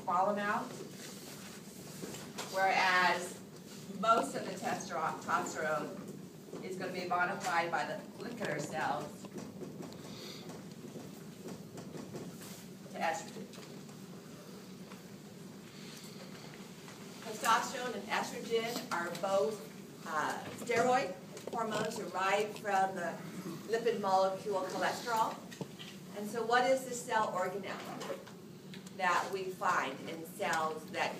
swallow them out. Whereas most of the testosterone is going to be modified by the follicular cells to estrogen. Testosterone and estrogen are both steroid hormones derived from the lipid molecule cholesterol. And so what is the cell organelle that we find in cells that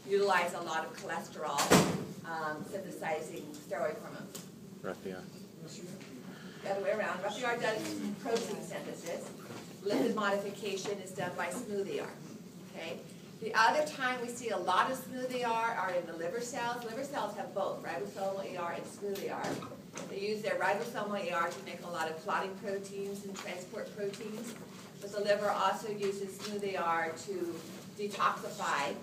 utilize a lot of cholesterol synthesizing steroid hormones? Rough yard. The other way around. Rough yard does protein synthesis. Lipid modification is done by smooth ER. Okay? The other time we see a lot of smooth ER are in the liver cells. Liver cells have both ribosomal ER and smooth ER. They use their ribosomal ER to make a lot of clotting proteins and transport proteins. But the liver also uses smooth ER to detoxify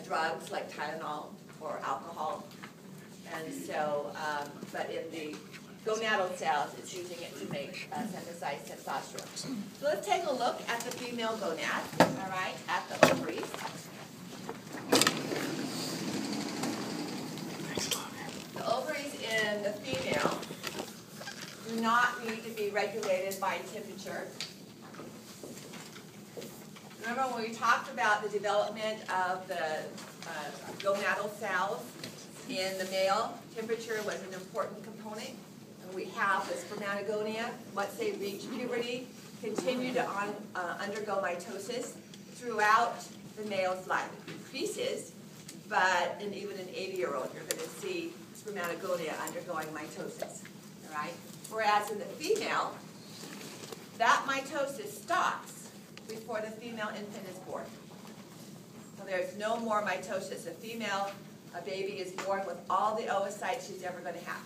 drugs like Tylenol or alcohol. And so, but in the gonadal cells, it's using it to make synthesize testosterone. So let's take a look at the female gonad, all right, at the ovaries. The ovaries in the female do not need to be regulated by temperature. Remember when we talked about the development of the gonadal cells in the male, temperature was an important component. And we have the spermatogonia, once they reach puberty, continue to undergo mitosis throughout the male's life. It increases, but even an 80-year-old, you're going to see spermatogonia undergoing mitosis. All right? Whereas in the female, that mitosis stops before the female infant is born. So there's no more mitosis. A baby is born with all the oocytes she's ever going to have.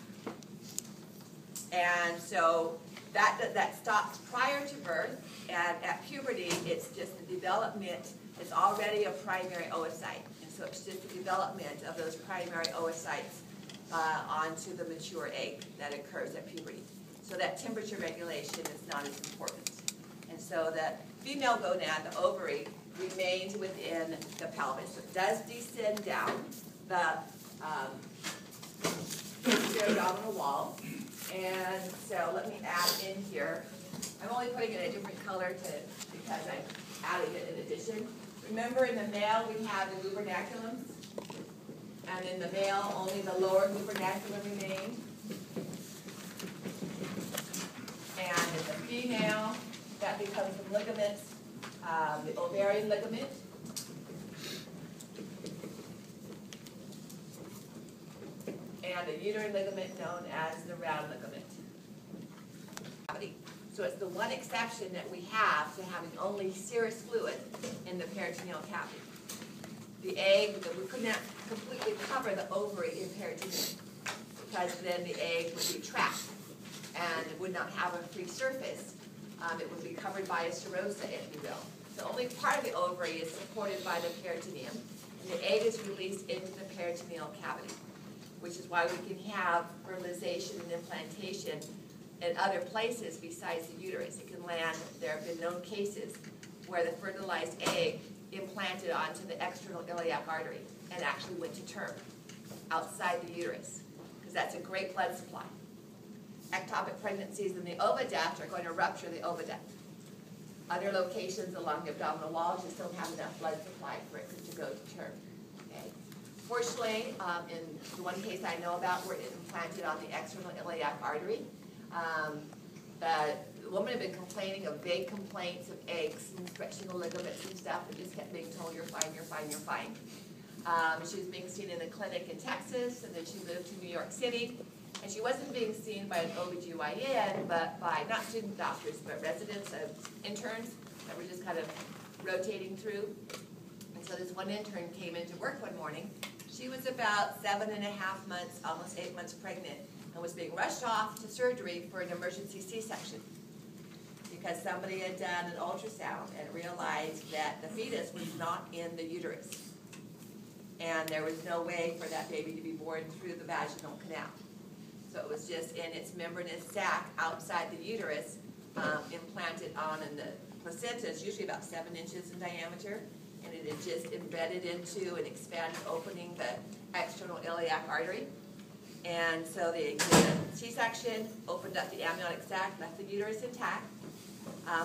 And so that stops prior to birth, and at puberty, it's just the development. It's already a primary oocyte, and so it's just the development of those primary oocytes onto the mature egg that occurs at puberty. So that temperature regulation is not as important. And so the female gonad, the ovary, remains within the pelvis. So it does descend down the abdominal wall. And so let me add in here. I'm only putting it in a different color because I'm adding it in addition. Remember in the male we have the gubernaculums, and in the male only the lower gubernaculum remained. And in the female, that becomes the ligaments, the ovarian ligament. And the uterine ligament known as the round ligament. So it's the one exception that we have to having only serous fluid in the peritoneal cavity. The egg, we could not completely cover the ovary in peritoneum because then the egg would be trapped and it would not have a free surface. It would be covered by a serosa, if you will. So only part of the ovary is supported by the peritoneum, and the egg is released into the peritoneal cavity, which is why we can have fertilization and implantation in other places besides the uterus. It can land, there have been known cases where the fertilized egg implanted onto the external iliac artery and actually went to term outside the uterus, because that's a great blood supply. Ectopic pregnancies in the oviduct are going to rupture the oviduct. Other locations along the abdominal wall just don't have enough blood supply for it to go to term. Okay. Fortunately, in the one case I know about where it implanted on the external iliac artery, the woman had been complaining of vague complaints of aches and stretching the ligaments and stuff, and just kept being told, you're fine, you're fine, you're fine. She was being seen in a clinic in Texas, and then she moved to New York City. And she wasn't being seen by an OBGYN, but by not student doctors, but residents, interns that were just kind of rotating through. And so this one intern came into work one morning. She was about 7.5 months, almost 8 months pregnant, and was being rushed off to surgery for an emergency C-section because somebody had done an ultrasound and realized that the fetus was not in the uterus. And there was no way for that baby to be born through the vaginal canal. So it was just in its membranous sac outside the uterus, implanted on, and the placenta is usually about 7 inches in diameter, and it is just embedded into and expanded, opening the external iliac artery. And so they did a C-section, opened up the amniotic sac, left the uterus intact,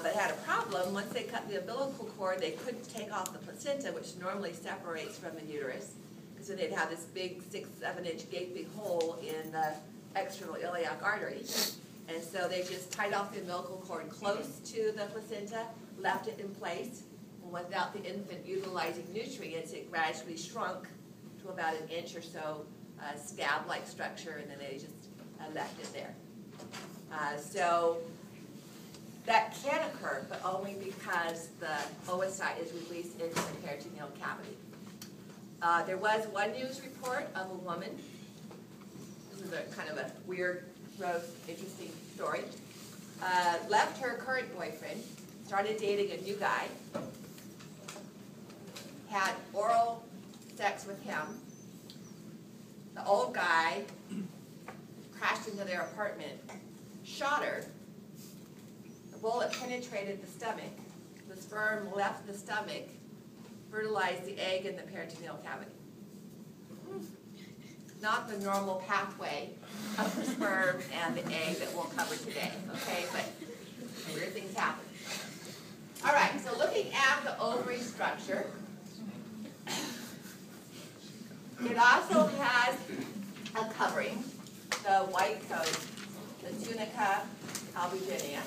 but had a problem. Once they cut the umbilical cord, they couldn't take off the placenta, which normally separates from the uterus, because then they'd have this big 6-7-inch gaping hole in the external iliac artery. And so they just tied off the umbilical cord close to the placenta, left it in place, and without the infant utilizing nutrients, it gradually shrunk to about an inch or so, scab-like structure, and then they just left it there. So that can occur, but only because the oocyte is released into the peritoneal cavity. There was one news report of a woman. This is a kind of a weird, gross, interesting story. Left her current boyfriend, started dating a new guy, had oral sex with him. The old guy crashed into their apartment, shot her. The bullet penetrated the stomach. The sperm left the stomach, fertilized the egg in the peritoneal cavity. Not the normal pathway of the sperm and the egg that we'll cover today, okay? But weird things happen. All right, so looking at the ovary structure, it also has a covering, the white coat, the tunica albuginea.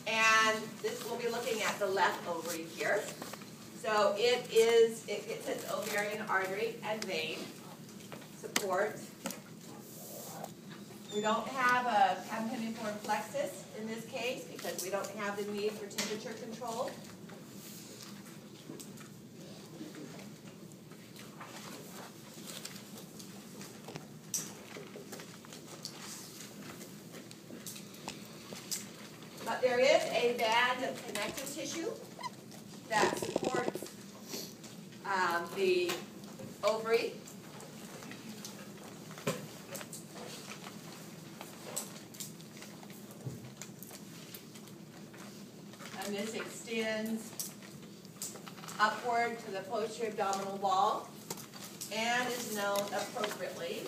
And this, we'll be looking at the left ovary here. So it gets its ovarian artery and vein support. We don't have a campaniform plexus in this case because we don't have the need for temperature control. But there is a band of connective tissue that supports the ovary. And this extends upward to the posterior abdominal wall and is known appropriately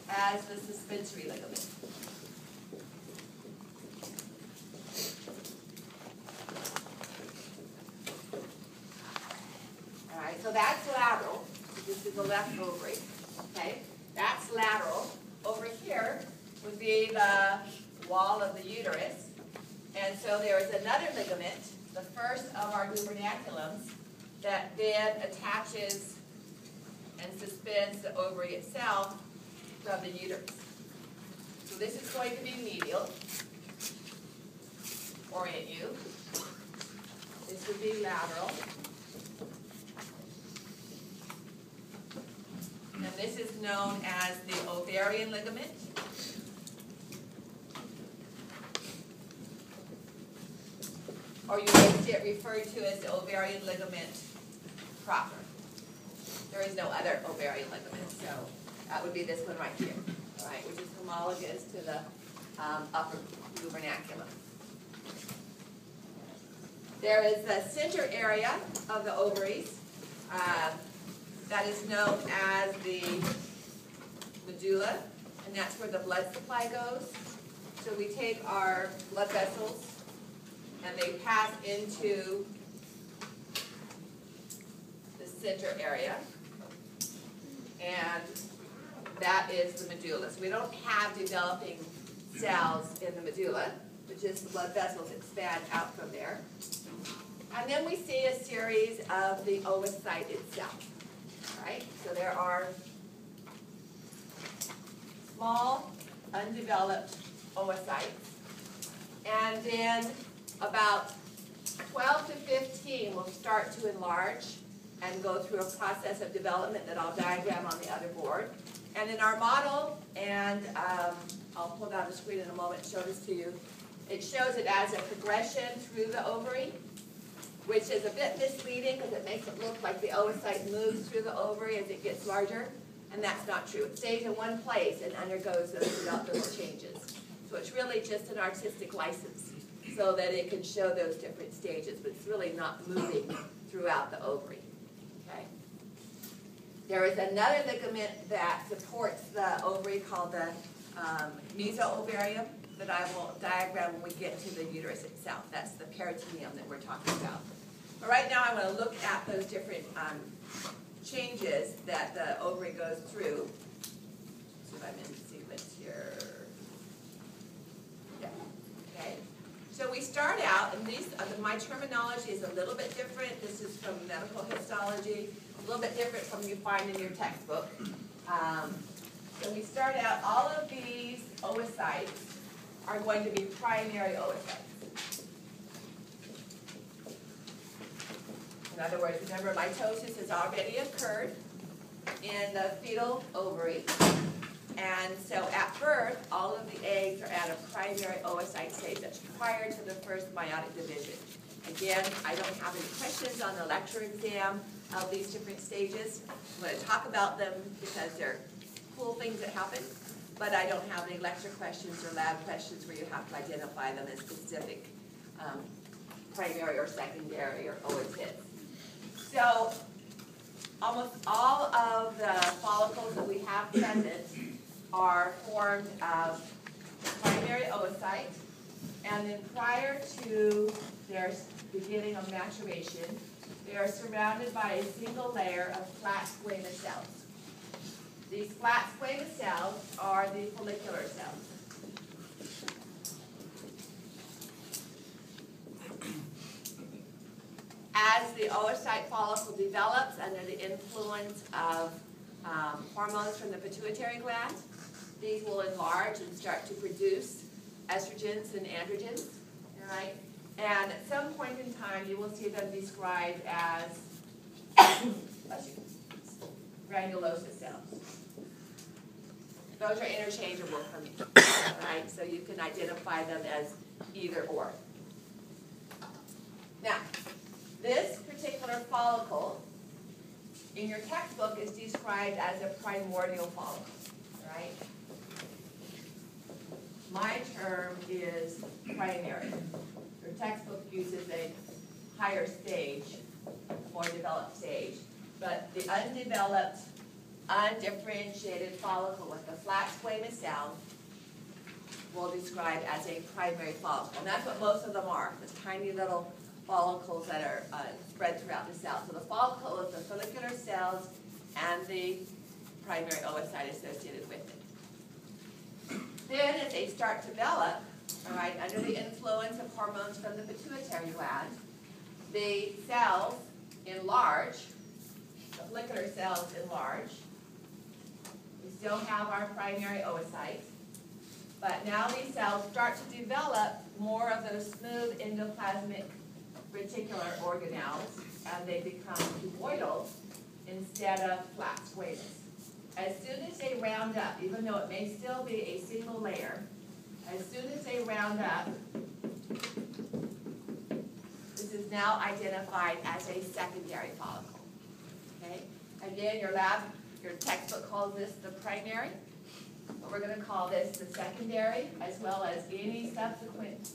as the suspensory ligament. So that's lateral. This is the left ovary. Okay, that's lateral. Over here would be the wall of the uterus. And so there is another ligament, the first of our gubernaculums, that then attaches and suspends the ovary itself from the uterus. So this is going to be medial. Orient you. This would be lateral. And this is known as the ovarian ligament. Or you may see it referred to as the ovarian ligament proper. There is no other ovarian ligament, so that would be this one right here, all right, which is homologous to the upper gubernaculum. There is the center area of the ovaries. That is known as the medulla, and that's where the blood supply goes. So we take our blood vessels, and they pass into the center area, and that is the medulla. So we don't have developing cells in the medulla, but just the blood vessels expand out from there. And then we see a series of the oocyte itself. Right? So there are small, undeveloped oocytes, and then about 12 to 15 will start to enlarge and go through a process of development that I'll diagram on the other board. And in our model, and I'll pull down the screen in a moment and show this to you, it shows it as a progression through the ovary, which is a bit misleading because it makes it look like the oocyte moves through the ovary as it gets larger, and that's not true. It stays in one place and undergoes those developmental changes. So it's really just an artistic license so that it can show those different stages, but it's really not moving throughout the ovary. Okay. There is another ligament that supports the ovary called the mesoovarium that I will diagram when we get to the uterus itself. That's the peritoneum that we're talking about. But right now I want to look at those different changes that the ovary goes through. Let's see if I'm in sequence here. Yeah. Okay. So we start out, and these my terminology is a little bit different. This is from medical histology, a little bit different from you find in your textbook. So we start out, all of these oocytes are going to be primary oocytes. In other words, remember, mitosis has already occurred in the fetal ovary. And so at birth, all of the eggs are at a primary oocyte stage. That's prior to the first meiotic division. Again, I don't have any questions on the lecture exam of these different stages. I'm going to talk about them because they're cool things that happen. But I don't have any lecture questions or lab questions where you have to identify them as specific primary or secondary or oocytes. So almost all of the follicles that we have present are formed of primary oocyte, and then prior to their beginning of maturation, they are surrounded by a single layer of flat squamous cells. These flat squamous cells are the follicular cells. As the oocyte follicle develops under the influence of hormones from the pituitary gland, these will enlarge and start to produce estrogens and androgens, all right? And at some point in time, you will see them described as granulosa cells. Those are interchangeable for me, all right? So you can identify them as either or. Now, this particular follicle in your textbook is described as a primordial follicle, right? My term is primary. Your textbook uses a higher stage, more developed stage, but the undeveloped, undifferentiated follicle with the flat squamous cell will describe as a primary follicle. And that's what most of them are, the tiny little follicles that are spread throughout the cell. So the follicle is the follicular cells and the primary oocyte associated with it. Then as they start to develop, all right, under the influence of hormones from the pituitary gland, the cells enlarge, the follicular cells enlarge. We still have our primary oocyte, but now these cells start to develop more of those smooth endoplasmic reticular organelles, and they become cuboidal instead of flat squamous. As soon as they round up, even though it may still be a single layer, as soon as they round up, this is now identified as a secondary follicle. Okay? Again, your textbook calls this the primary, but we're going to call this the secondary, as well as any subsequent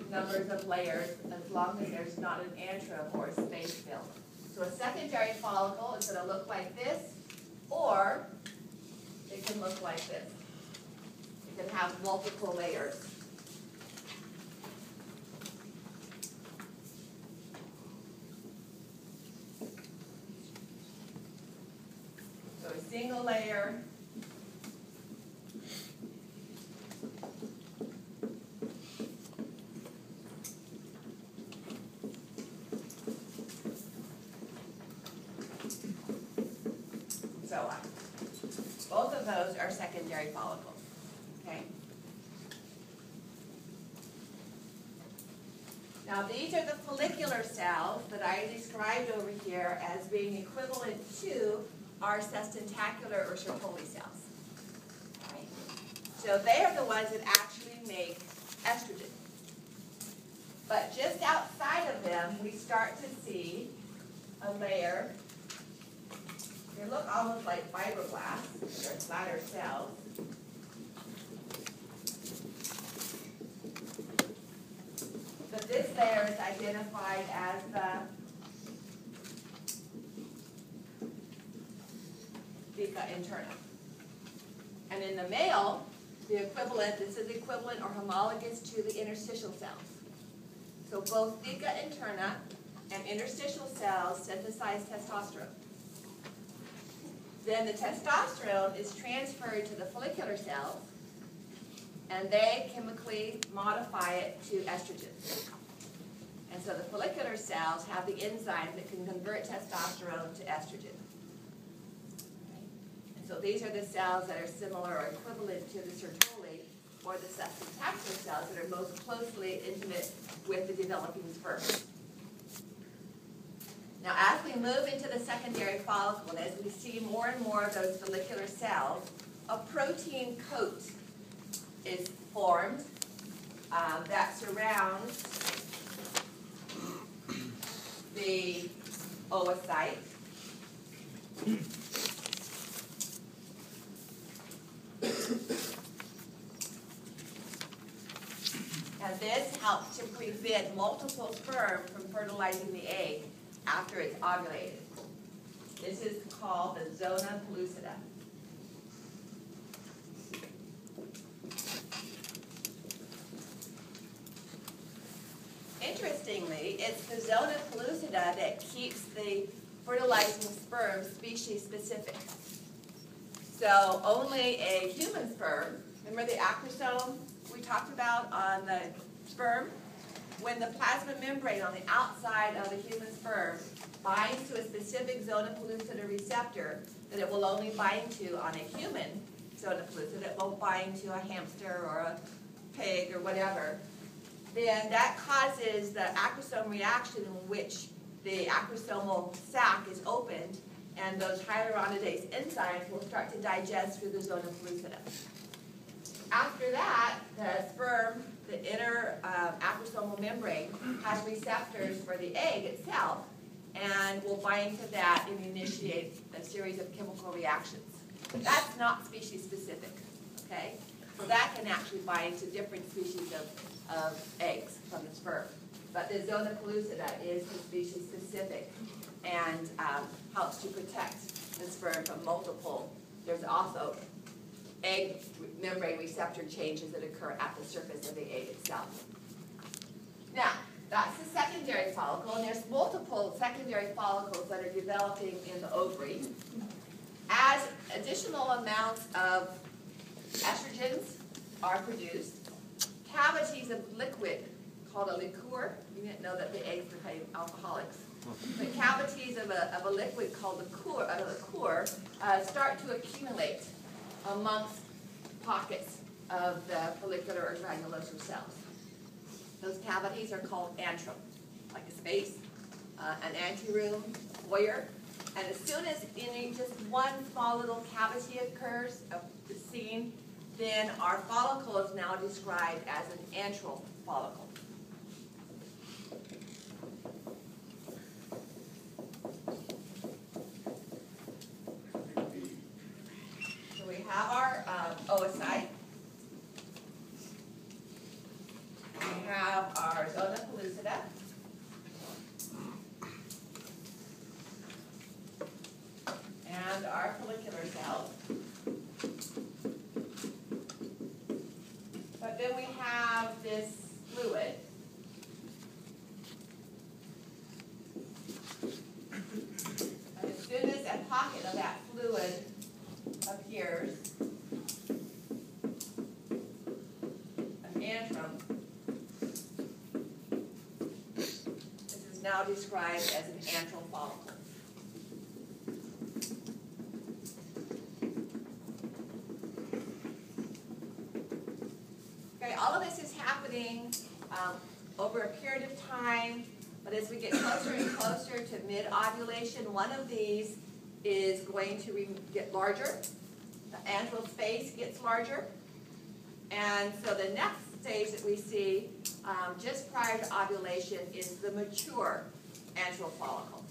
numbers of layers, as long as there's not an antrum or a space fill. So a secondary follicle is going to look like this, or it can look like this. It can have multiple layers. So a single layer, so on. Both of those are secondary follicles. Okay. Now these are the follicular cells that I described over here as being equivalent to our sustentacular or Sertoli cells. Right? So they are the ones that actually make estrogen. But just outside of them, we start to see a layer. They look almost like fibroblasts. They're flatter cells. but this layer is identified as the theca interna. And in the male, the equivalent, this is equivalent or homologous to the interstitial cells. So both theca interna and interstitial cells synthesize testosterone. Then the testosterone is transferred to the follicular cells, and they chemically modify it to estrogen. And so the follicular cells have the enzyme that can convert testosterone to estrogen. And so these are the cells that are similar or equivalent to the Sertoli or the subtaxar cells that are most closely intimate with the developing sperm. Now, as we move into the secondary follicle, and as we see more and more of those follicular cells, a protein coat is formed that surrounds the oocyte. And this helps to prevent multiple sperm from fertilizing the egg after it's ovulated. This is called the zona pellucida. Interestingly, it's the zona pellucida that keeps the fertilizing sperm species specific. So only a human sperm, remember the acrosome we talked about on the sperm? When the plasma membrane on the outside of the human sperm binds to a specific zona pellucida receptor that it will only bind to on a human zona pellucida, it won't bind to a hamster or a pig or whatever, then that causes the acrosome reaction in which the acrosomal sac is opened and those hyaluronidase enzymes will start to digest through the zona pellucida. After that, the sperm, the inner acrosomal membrane, has receptors for the egg itself and will bind to that and initiate a series of chemical reactions. That's not species specific, okay? So that can actually bind to different species of eggs from the sperm. But the zona pellucida is the species specific and helps to protect the sperm from multiple. There's also egg membrane receptor changes that occur at the surface of the egg itself. Now, that's the secondary follicle, and there's multiple secondary follicles that are developing in the ovary. As additional amounts of estrogens are produced, cavities of liquid called a liqueur, you didn't know that the eggs became alcoholics, but cavities of a liquid called liqueur start to accumulate amongst pockets of the follicular or granulosal cells. Those cavities are called antrum, like a space, an anteroom, foyer. And as soon as just one small little cavity occurs of the scene, then our follicle is now described as an antral follicle. So we have our oocyte. We have our zona pellucida. And our follicular cells. But then we have this fluid. And as soon as a pocket of that fluid appears, an antrum, this is now described as an antral follicle. All of this is happening over a period of time, but as we get closer and closer to mid-ovulation, one of these is going to get larger. The antral space gets larger. And so the next stage that we see just prior to ovulation is the mature antral follicle.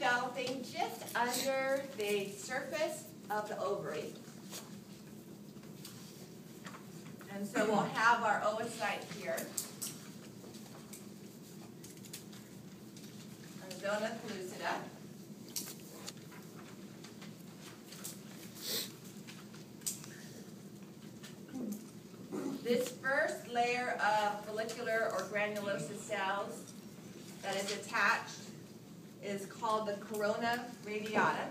developing just under the surface of the ovary. And so we'll have our oocyte here, our zona pellucida. This first layer of follicular or granulosa cells that is attached is called the corona radiata.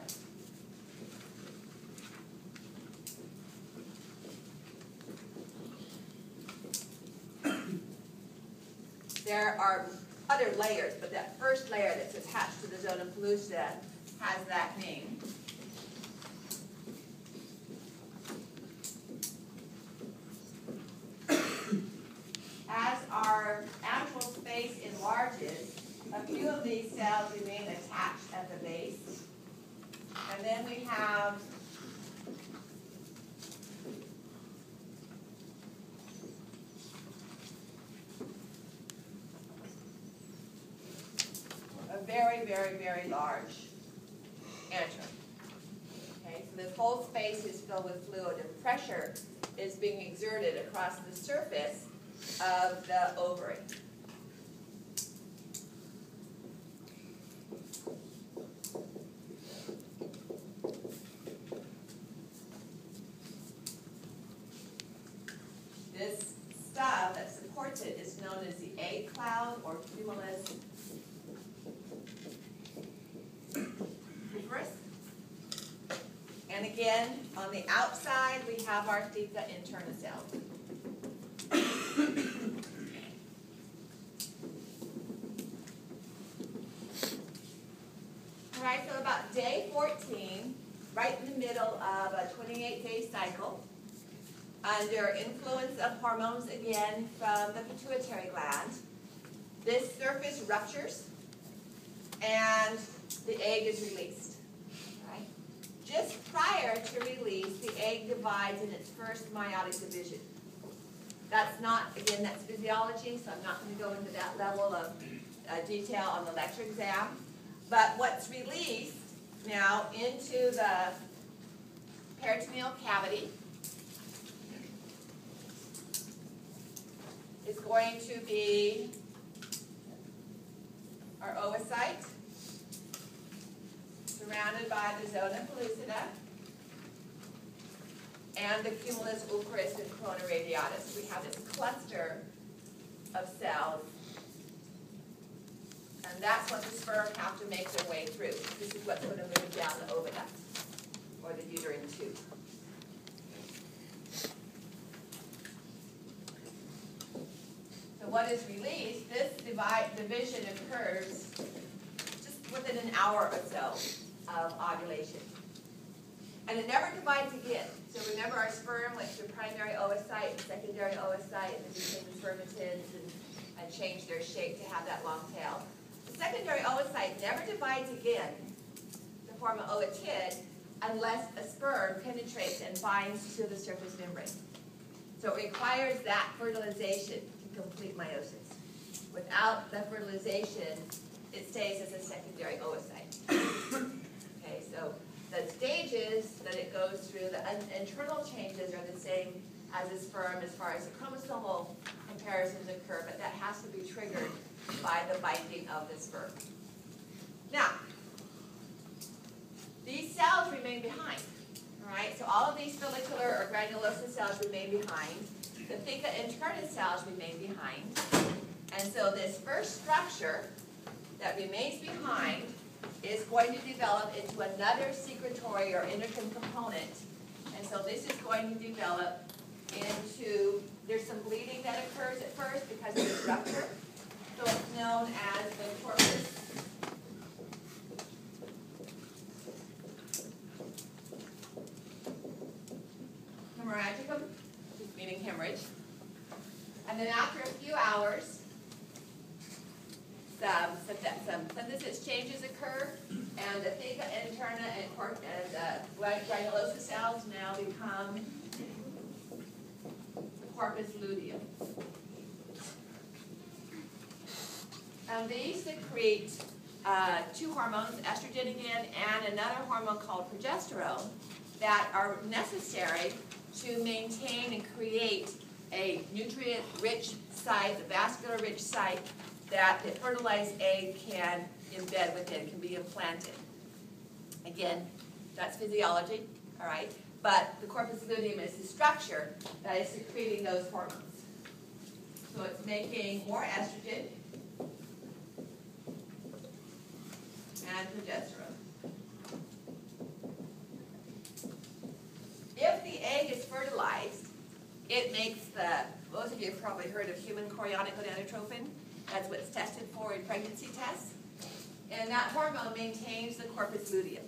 There are other layers, but that first layer that's attached to the zona pellucida has that name. As our antral space enlarges, a few of these cells remain attached at the base. And then we have a very, very, very large antrum. Okay, so this whole space is filled with fluid, and pressure is being exerted across the surface of the ovary. This stuff that supports it is known as the egg cloud or cumulus uterus. And again, on the outside, we have our theca interna cells. All right, so about day 14, right in the middle of a 28-day cycle, under influence of hormones again from the pituitary gland, this surface ruptures and the egg is released. Right? Just prior to release, the egg divides in its first meiotic division. That's not, again, that's physiology, so I'm not going to go into that level of detail on the lecture exam. But what's released now into the peritoneal cavity is going to be our oocyte, surrounded by the zona pellucida, and the cumulus ulceris and corona radiata. So we have this cluster of cells, and that's what the sperm have to make their way through. This is what's going to move down the oviduct, or the uterine tube. So what is released, this division occurs just within an hour or so of ovulation. And it never divides again. So remember, our sperm went through primary oocyte and secondary oocyte and became spermatids and changed their shape to have that long tail. The secondary oocyte never divides again to form an ootid unless a sperm penetrates and binds to the surface membrane. So it requires that fertilization to complete meiosis. Without the fertilization, it stays as a secondary oocyte. Okay, so the stages that it goes through, the internal changes are the same as a sperm as far as the chromosomal comparisons occur, but that has to be triggered by the binding of the sperm. Now, these cells remain behind. All right, so all of these follicular or granulosa cells remain behind. The theca interna cells remain behind. And so this first structure that remains behind is going to develop into another secretory or endocrine component. And so this is going to develop into, there's some bleeding that occurs at first because of this rupture. So it's known as the corpus hemorrhagicum, meaning hemorrhage. And then after a few hours, some synthesis changes occur, and the theca interna and granulosa cells now become the corpus luteum. And these secrete two hormones, estrogen again, and another hormone called progesterone, that are necessary to maintain and create a nutrient-rich site, a vascular-rich site that the fertilized egg can embed within, can be implanted. Again, that's physiology, all right? But the corpus luteum is the structure that is secreting those hormones. So it's making more estrogen and progesterone. If the egg is fertilized, it makes most of you have probably heard of human chorionic gonadotropin. That's what's tested for in pregnancy tests. And that hormone maintains the corpus luteum.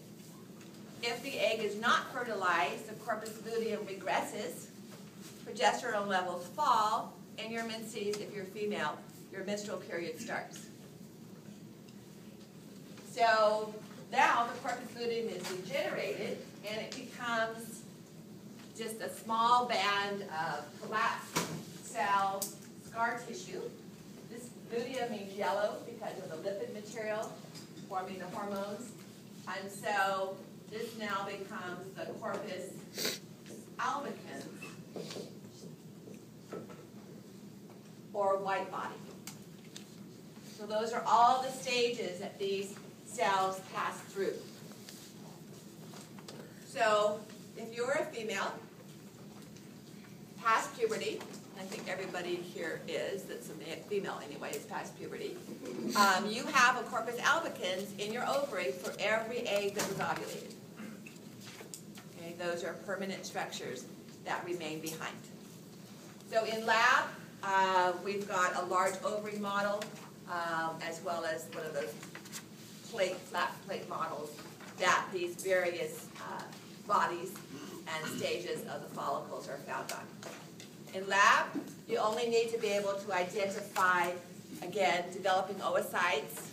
If the egg is not fertilized, the corpus luteum regresses, progesterone levels fall, and your menses, if you're female, your menstrual period starts. So now the corpus luteum is degenerated, and it becomes just a small band of collapsed cell scar tissue. This luteum means yellow because of the lipid material forming the hormones. And so this now becomes the corpus albicans, or white body. So those are all the stages that these cells pass through. So if you're a female, past puberty, I think everybody here is, that's a female anyway, is past puberty, you have a corpus albicans in your ovary for every egg that was ovulated. Okay, those are permanent structures that remain behind. So in lab, we've got a large ovary model, as well as one of those flat plate models that these various bodies and stages of the follicles are found on. In lab, you only need to be able to identify, again, developing oocytes,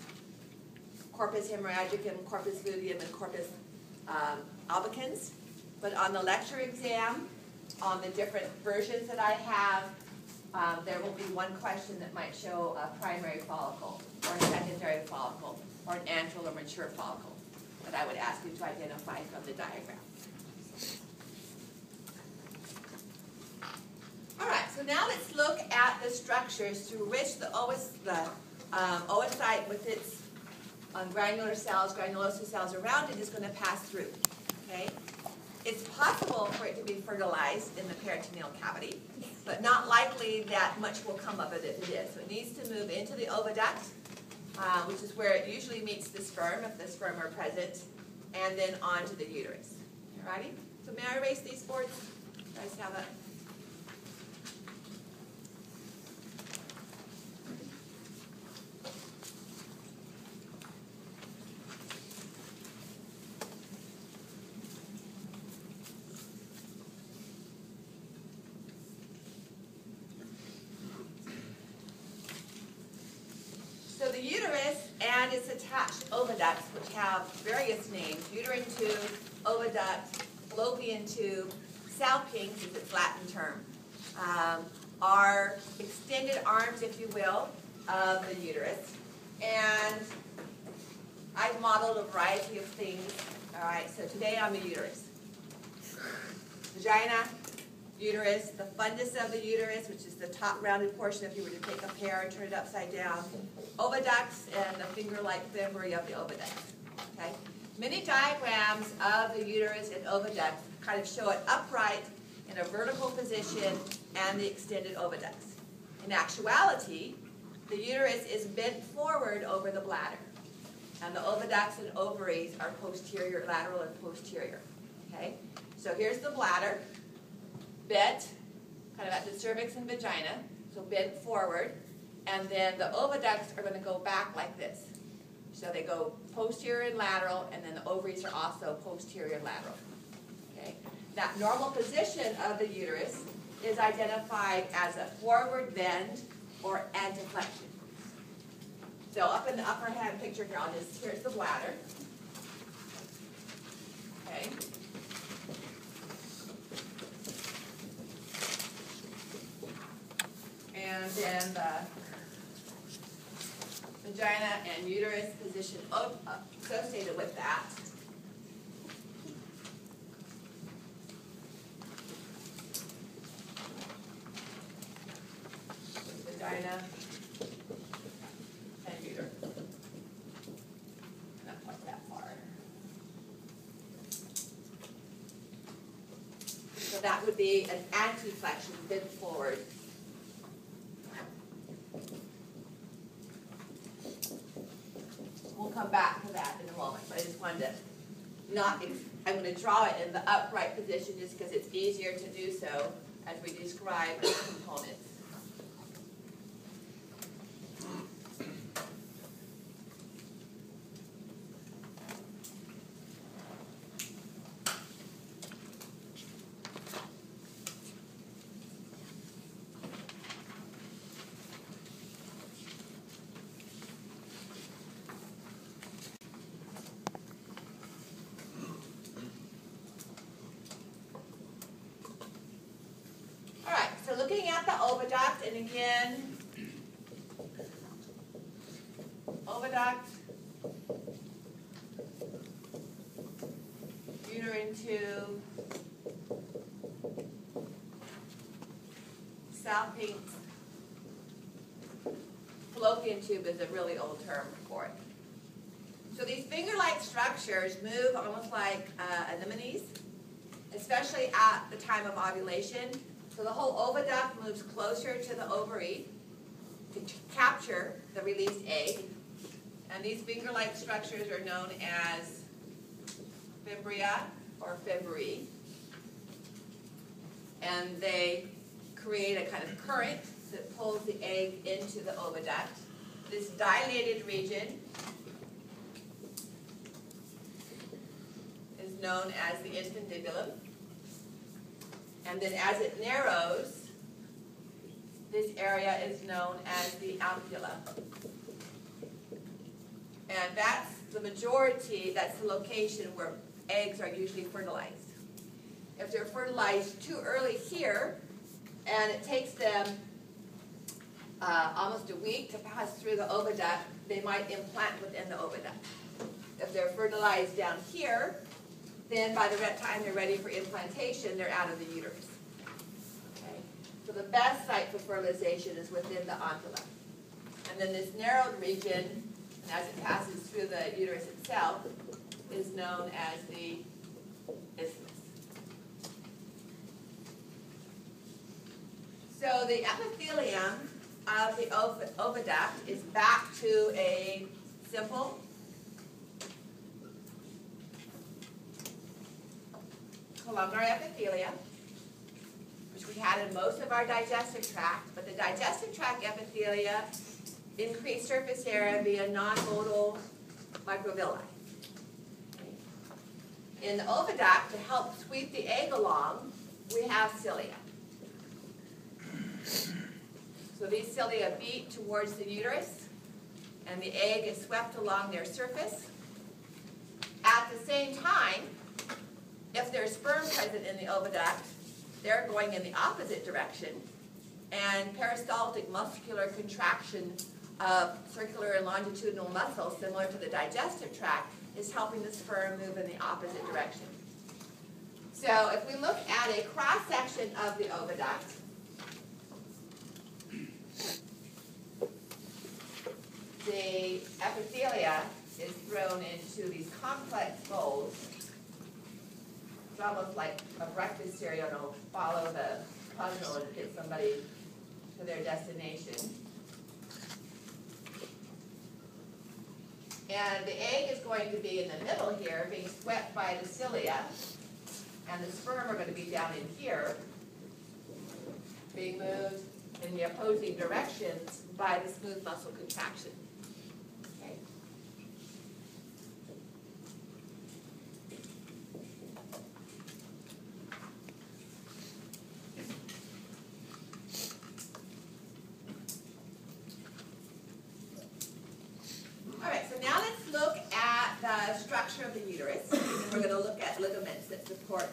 corpus hemorrhagicum, corpus luteum, and corpus albicans. But on the lecture exam, on the different versions that I have, there will be one question that might show a primary follicle, or a secondary follicle, or an antral or mature follicle that I would ask you to identify from the diagram. All right, so now let's look at the structures through which the oocyte with its granular cells, granulosa cells around it is going to pass through. Okay? It's possible for it to be fertilized in the peritoneal cavity, but not likely that much will come of it if it is. So it needs to move into the oviduct, which is where it usually meets the sperm, if the sperm are present, and then onto the uterus. Alrighty? So may I erase these boards? You guys have a... So the uterus and its attached oviducts, which have various names, uterine tube, oviduct, fallopian tube, salpinx is its Latin term, are extended arms, if you will, of the uterus. And I've modeled a variety of things. All right, so today I'm a uterus. Vagina, uterus, the fundus of the uterus, which is the top rounded portion if you were to take a pear and turn it upside down, oviducts, and the finger-like fibri of the oviduct. Okay? Many diagrams of the uterus and oviduct kind of show it upright in a vertical position and the extended oviducts. In actuality, the uterus is bent forward over the bladder, and the oviducts and ovaries are posterior, lateral, and posterior. Okay? So here's the bladder, bent, kind of at the cervix and vagina, so bent forward, and then the oviducts are going to go back like this. So they go posterior and lateral, and then the ovaries are also posterior and lateral. Okay? That normal position of the uterus is identified as a forward bend or anteflexion. So up in the upper hand picture here, here's the bladder. Okay? And then the vagina and uterus position associated with that. Vagina and uterus. Not quite that far. So that would be an anti-flexion, bend forward. We'll come back to that in a moment, but I just wanted to I'm going to draw it in the upright position just because it's easier to do so as we describe the components. So looking at the oviduct, and again, oviduct, uterine tube, Salpinx, fallopian tube is a really old term for it. So these finger-like structures move almost like anemones, especially at the time of ovulation. So the whole oviduct moves closer to the ovary to capture the released egg. And these finger-like structures are known as fibria or fibri. And they create a kind of current that pulls the egg into the oviduct. This dilated region is known as the infundibulum. And then as it narrows, this area is known as the ampulla. And that's the majority, that's the location where eggs are usually fertilized. If they're fertilized too early here, and it takes them almost a week to pass through the oviduct, they might implant within the oviduct. If they're fertilized down here, then by the time they're ready for implantation, they're out of the uterus. Okay? So the best site for fertilization is within the ampulla. And then this narrowed region, and as it passes through the uterus itself, is known as the isthmus. So the epithelium of the oviduct is back to a simple columnar epithelium, which we had in most of our digestive tract, but the digestive tract epithelia increase surface area via non-motile microvilli. In the oviduct, to help sweep the egg along, we have cilia. So these cilia beat towards the uterus, and the egg is swept along their surface. At the same time, if there's sperm present in the oviduct, they're going in the opposite direction, and peristaltic muscular contraction of circular and longitudinal muscles, similar to the digestive tract, is helping the sperm move in the opposite direction. So if we look at a cross-section of the oviduct, the epithelia is thrown into these complex folds. It's almost like a breakfast cereal. It'll follow the puzzle and get somebody to their destination. And the egg is going to be in the middle here, being swept by the cilia, and the sperm are going to be down in here, being moved in the opposing directions by the smooth muscle contraction. Okay. All right, so now let's look at the structure of the uterus. And we're going to look at ligaments that support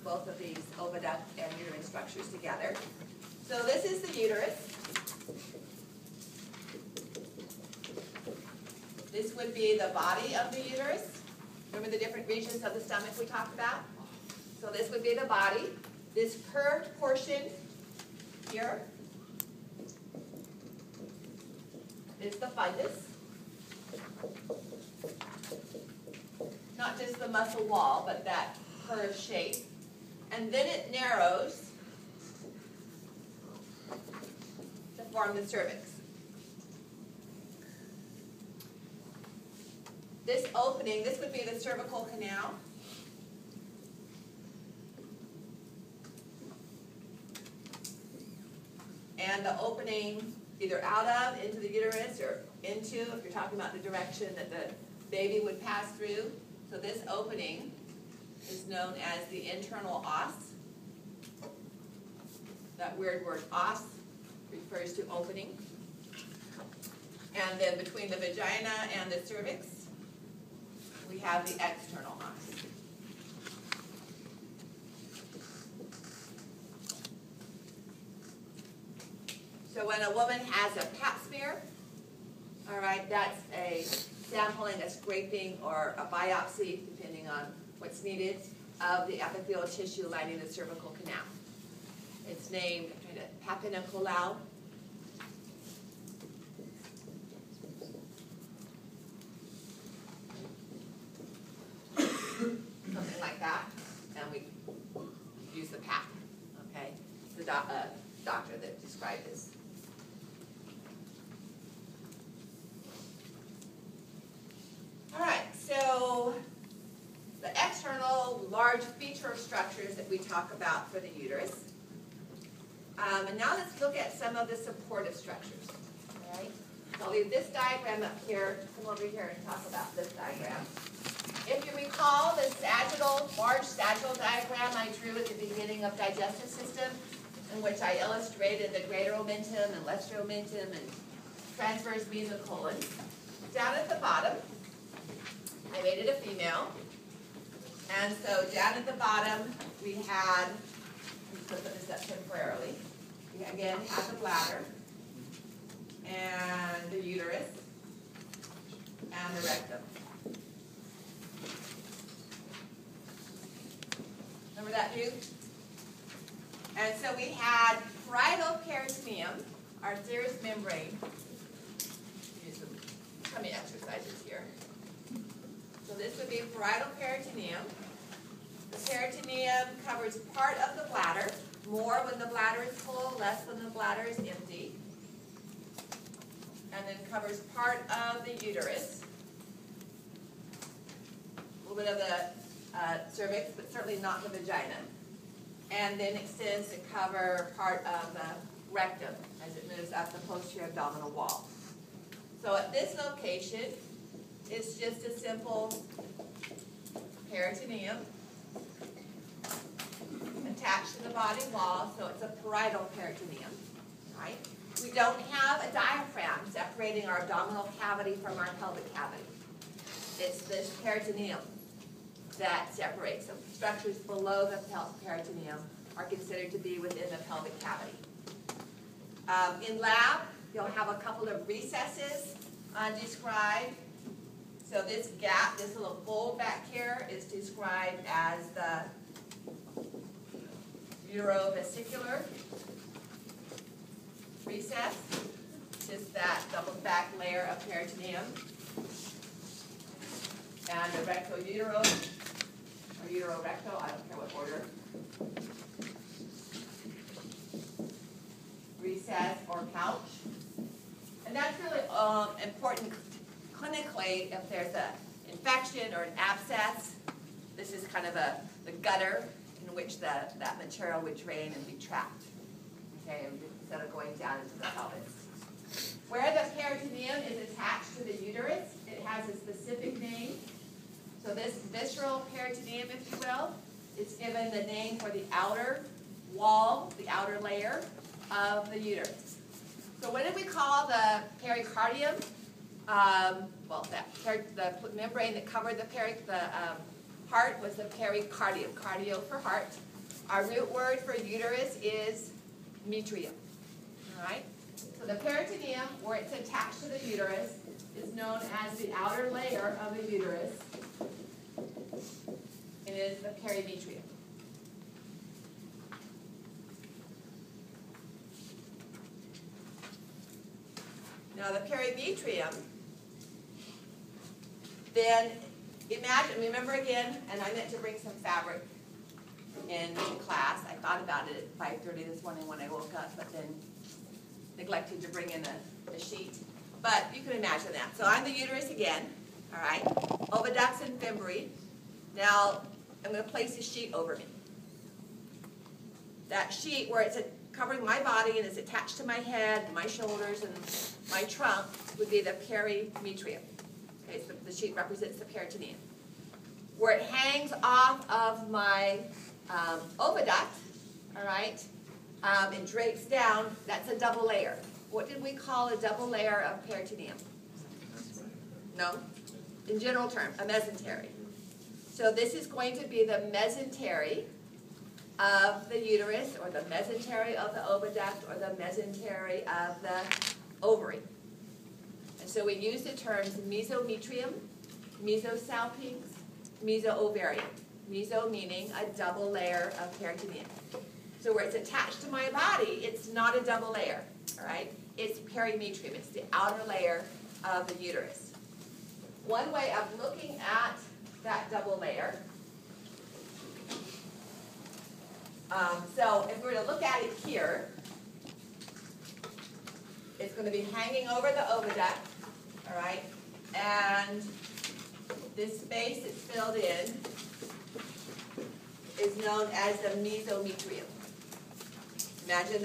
both of these oviduct and uterine structures together. So this is the uterus. This would be the body of the uterus. Remember the different regions of the stomach we talked about? So this would be the body. This curved portion here is the fundus. Not just the muscle wall, but that curved shape. And then it narrows to form the cervix. This opening, this would be the cervical canal. And the opening either out of, into the uterus, or into, if you're talking about the direction that the baby would pass through. So this opening is known as the internal os. That weird word os refers to opening. And then between the vagina and the cervix, we have the external os. So when a woman has a pap smear, all right, that's a sampling, a scraping, or a biopsy, depending on what's needed, of the epithelial tissue lining the cervical canal. It's named Papinicolau. Something like that, and we use the pap, okay? The doctor that described this. All right, so the external large feature structures that we talk about for the uterus. And now let's look at some of the supportive structures. All right? So I'll leave this diagram up here, come over here and talk about this diagram. If you recall the sagittal, large sagittal diagram I drew at the beginning of digestive system, in which I illustrated the greater omentum and lesser omentum and transverse mesocolon, down at the bottom, I made it a female. And so down at the bottom, we had, let's put this up temporarily, we again have the bladder, and the uterus, and the rectum. Remember that view? And so we had parietal peritoneum, our serous membrane. Do some tummy exercises here. So this would be parietal peritoneum. The peritoneum covers part of the bladder, more when the bladder is full, less when the bladder is empty. And then covers part of the uterus, a little bit of the cervix, but certainly not the vagina. And then extends to cover part of the rectum as it moves up the posterior abdominal wall. So at this location, it's just a simple peritoneum attached to the body wall, so it's a parietal peritoneum, right? We don't have a diaphragm separating our abdominal cavity from our pelvic cavity. It's this peritoneum that separates them. Structures below the peritoneum are considered to be within the pelvic cavity. In lab, you'll have a couple of recesses described. So this gap, this little fold back here, is described as the urovesicular recess, just that double back layer of peritoneum. And the recto-utero, or utero-recto, I don't care what order. Recess or pouch. And that's really important clinically if there's an infection or an abscess. This is kind of the gutter in which that material would drain and be trapped, okay, instead of going down into the pelvis. Where the peritoneum is attached to the uterus, it has a specific name. So this visceral peritoneum, if you will, is given the name for the outer wall, the outer layer of the uterus. So what did we call the pericardium? Well, the membrane that covered the heart was the pericardium, cardio for heart. Our root word for uterus is metrium, all right? So the peritoneum, where it's attached to the uterus, is known as the outer layer of the uterus. It is the perimetrium. Now the perimetrium, then imagine, remember again, and I meant to bring some fabric into class. I thought about it at 5:30 this morning when I woke up, but then neglected to bring in a sheet. But you can imagine that. So I'm the uterus again, all right? Oviducts and fimbriae. Now I'm going to place a sheet over me. That sheet where it's covering my body and is attached to my head, my shoulders, and my trunk would be the perimetrium. Okay, so the sheet represents the peritoneum. Where it hangs off of my oviduct, all right, and drapes down, that's a double layer. What did we call a double layer of peritoneum? No? In general term, a mesentery. So this is going to be the mesentery of the uterus, or the mesentery of the oviduct, or the mesentery of the ovary. And so we use the terms mesometrium, mesosalpinx, mesoovarium. Meso meaning a double layer of peritoneum. So where it's attached to my body, it's not a double layer, all right? It's perimetrium. It's the outer layer of the uterus. One way of looking at that double layer, so if we were to look at it here, it's going to be hanging over the oviduct, all right? And this space it's filled in is known as the mesometrium. Imagine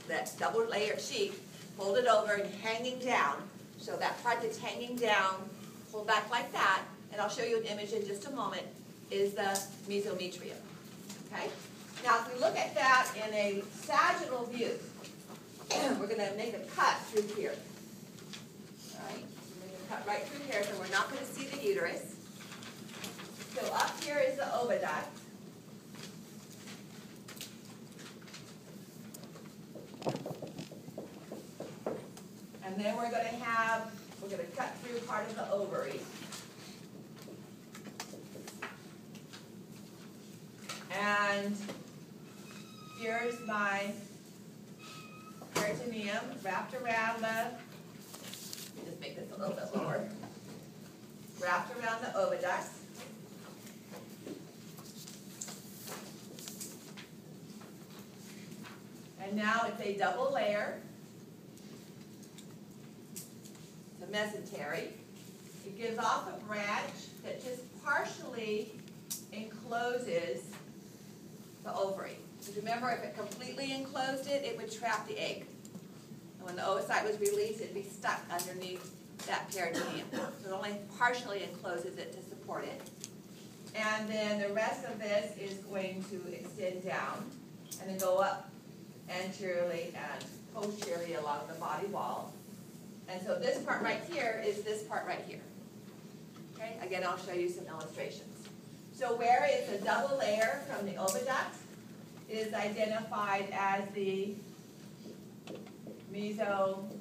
that double layer sheet folded over and hanging down. So that part that's hanging down, pulled back like that, and I'll show you an image in just a moment, is the mesometrium. Okay? Now if we look at that in a sagittal view, we're going to make a cut through here. All right? We're going to cut right through here, so we're not going to see the uterus. So up here is the oviduct. And then we're going to cut through part of the ovary. And here's my peritoneum wrapped around just make this a little bit lower, wrapped around the oviduct. And now it's a double layer, the mesentery. It gives off a branch that just partially encloses the ovary. So remember, if it completely enclosed it, it would trap the egg. And when the oocyte was released, it'd be stuck underneath that peritoneum. So it only partially encloses it to support it. And then the rest of this is going to extend down and then go up anteriorly and posteriorly along the body wall. And so this part right here is this part right here. Okay? Again, I'll show you some illustrations. So where it's a double layer from the oviduct, it is identified as the mesosalpinx.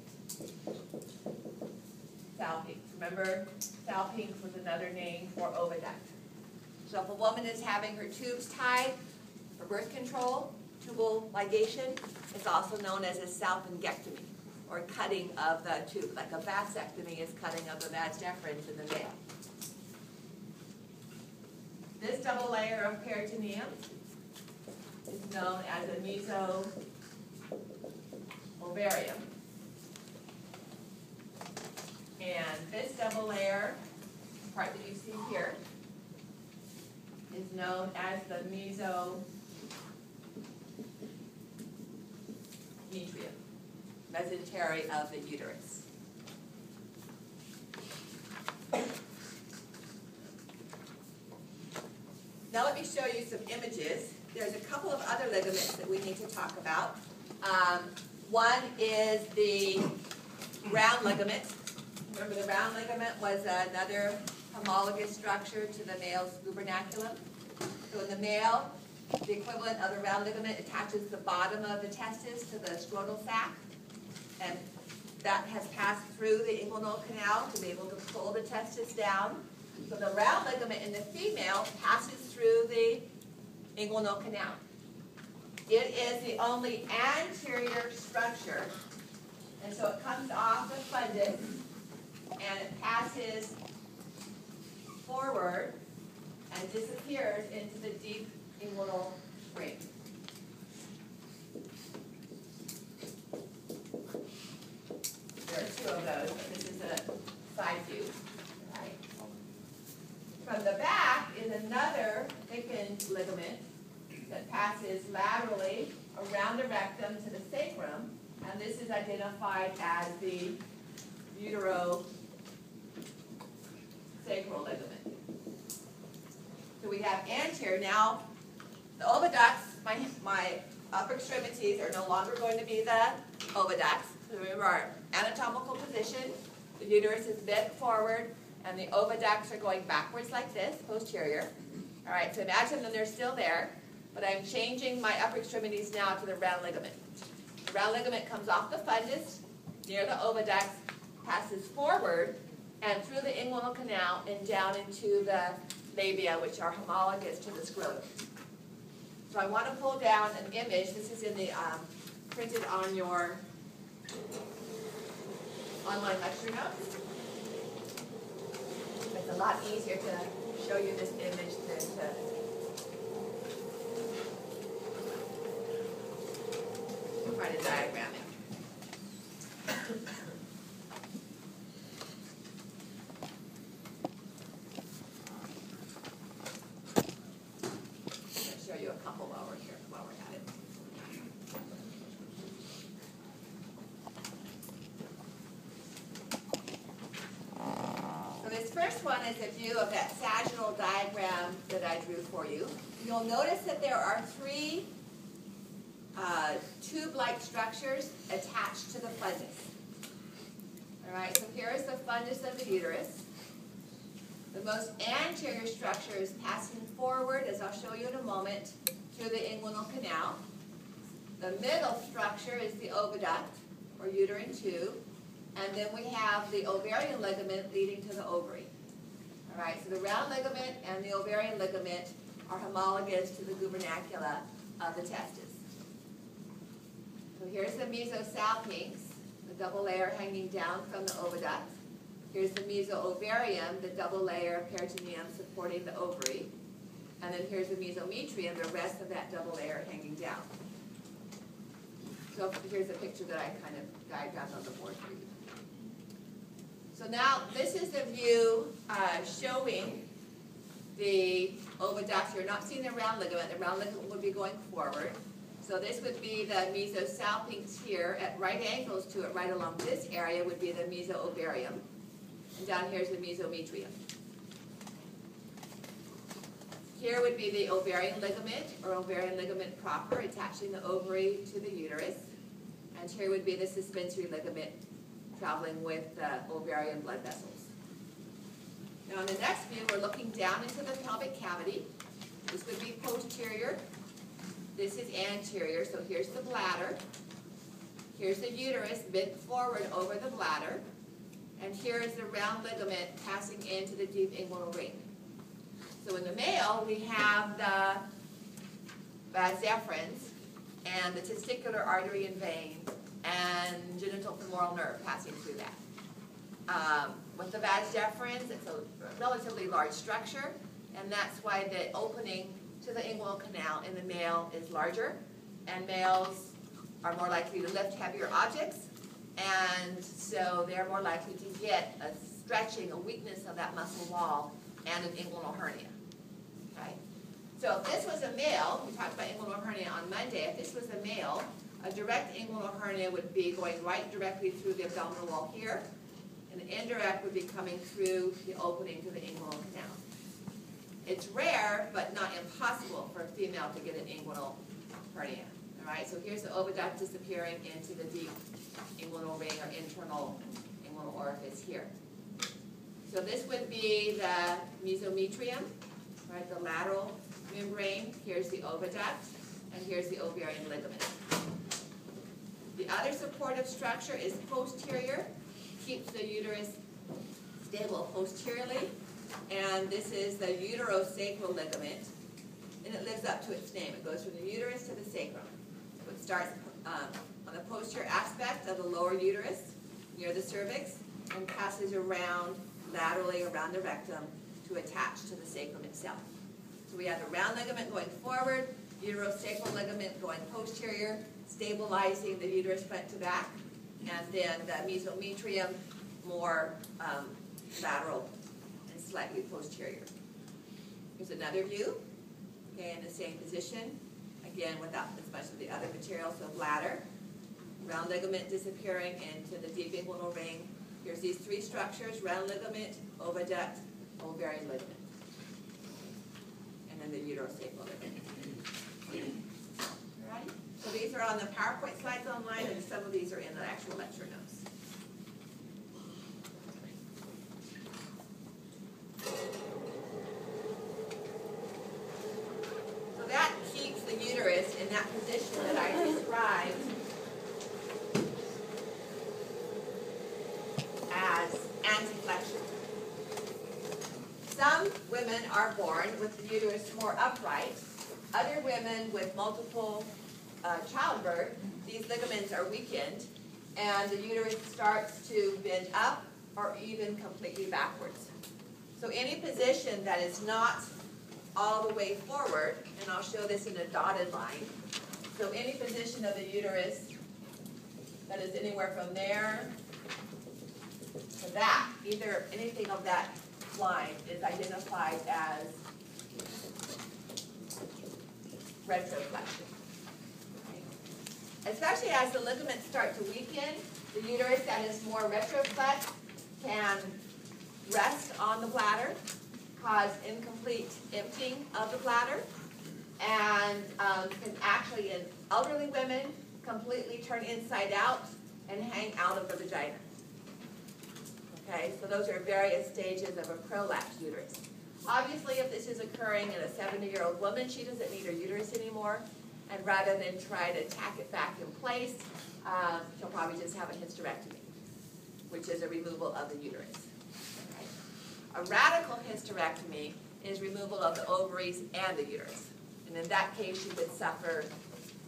Remember, salpinx was another name for oviduct. So if a woman is having her tubes tied for birth control, tubal ligation, it's also known as a salpingectomy, or cutting of the tube, like a vasectomy is cutting of the vas deferens in the male. This double layer of peritoneum is known as a mesoovarium. And this double layer, part that you see here, is known as the mesometrium, mesentery of the uterus. Now let me show you some images. There's a couple of other ligaments that we need to talk about. One is the round ligament. Remember, the round ligament was another homologous structure to the male's gubernaculum. So in the male, the equivalent of the round ligament attaches the bottom of the testis to the scrotal sac and that has passed through the inguinal canal to be able to pull the testis down. So the round ligament in the female passes through the inguinal canal. It is the only anterior structure, and so it comes off the fundus and it passes forward and disappears into the deep inguinal ring. There are two of those, but this is a side view. Right? From the back is another thickened ligament that passes laterally around the rectum to the sacrum, and this is identified as the uterosacral ligament. So we have anterior. Now, the oviducts, my upper extremities are no longer going to be the oviducts. So remember our anatomical position. The uterus is bent forward, and the oviducts are going backwards like this, posterior. All right, so imagine that they're still there, but I'm changing my upper extremities now to the round ligament. The round ligament comes off the fundus, near the oviducts, passes forward, and through the inguinal canal and down into the labia, which are homologous to the scrotum. So I want to pull down an image. This is in the printed on your online lecture notes. It's a lot easier to show you this image than to try to diagram it. I'll show you a couple while we're here, while we're at it. So this first one is a view of that sagittal diagram that I drew for you. You'll notice that there are three tube-like structures attached to the fundus. All right, so here is the fundus of the uterus. The most anterior structure is passing forward, as I'll show you in a moment, through the inguinal canal. The middle structure is the oviduct, or uterine tube, and then we have the ovarian ligament leading to the ovary. All right, so the round ligament and the ovarian ligament are homologous to the gubernacula of the testis. So here's the mesosalpinx, the double layer hanging down from the oviduct. Here's the mesoovarium, the double layer of peritoneum supporting the ovary. And then here's the mesometrium, the rest of that double layer hanging down. So here's a picture that I kind of diagrammed on the board for you. So now this is the view showing the oviduct. You're not seeing the round ligament. The round ligament would be going forward. So this would be the mesosalpinx here. At right angles to it, right along this area, would be the mesoovarium. And down here is the mesometrium. Here would be the ovarian ligament, or ovarian ligament proper, attaching the ovary to the uterus. And here would be the suspensory ligament traveling with the ovarian blood vessels. Now in the next view, we're looking down into the pelvic cavity. This would be posterior. This is anterior, so here's the bladder. Here's the uterus bent forward over the bladder. And here is the round ligament passing into the deep inguinal ring. So in the male, we have the vas deferens and the testicular artery and vein and genital femoral nerve passing through that. With the vas deferens, it's a relatively large structure, and that's why the opening to the inguinal canal in the male is larger, and males are more likely to lift heavier objects, and so they're more likely to get a stretching, a weakness of that muscle wall, and an inguinal hernia. Okay? So if this was a male, we talked about inguinal hernia on Monday, if this was a male, a direct inguinal hernia would be going right directly through the abdominal wall here, and the indirect would be coming through the opening to the inguinal canal. It's rare, but not impossible for a female to get an inguinal hernia. All right, so here's the oviduct disappearing into the deep inguinal ring or internal inguinal orifice here. So this would be the mesometrium, right, the lateral membrane. Here's the oviduct, and here's the ovarian ligament. The other supportive structure is posterior, keeps the uterus stable posteriorly, and this is the uterosacral ligament, and it lives up to its name. It goes from the uterus to the sacrum. So it starts on the posterior aspect of the lower uterus, near the cervix, and passes around, laterally around the rectum to attach to the sacrum itself. So we have the round ligament going forward, uterosacral ligament going posterior, stabilizing the uterus front to back, and then the mesometrium more lateral and slightly posterior. Here's another view, okay, in the same position, again without as much of the other material, so bladder, round ligament disappearing into the deep inguinal ring. Here's these three structures, round ligament, oviduct, ovarian ligament, and then the uterosacral ligament. All right? So these are on the PowerPoint slides online, and some of these are in the actual lecture notes. So that keeps the uterus in that position that I described as anteflexion. Some women are born with the uterus more upright. Other women with multiple childbirth, these ligaments are weakened, and the uterus starts to bend up or even completely backwards. So any position that is not all the way forward, and I'll show this in a dotted line, so any position of the uterus that is anywhere from there to that, either anything of that line is identified as retroflexion. Okay. Especially as the ligaments start to weaken, the uterus that is more retroflexed can rest on the bladder, cause incomplete emptying of the bladder, and can actually, in elderly women, completely turn inside out and hang out of the vagina. Okay, so those are various stages of a prolapsed uterus. Obviously, if this is occurring in a 70-year-old woman, she doesn't need her uterus anymore, and rather than try to tack it back in place, she'll probably just have a hysterectomy, which is a removal of the uterus. Okay. A radical hysterectomy is removal of the ovaries and the uterus, and in that case, she would suffer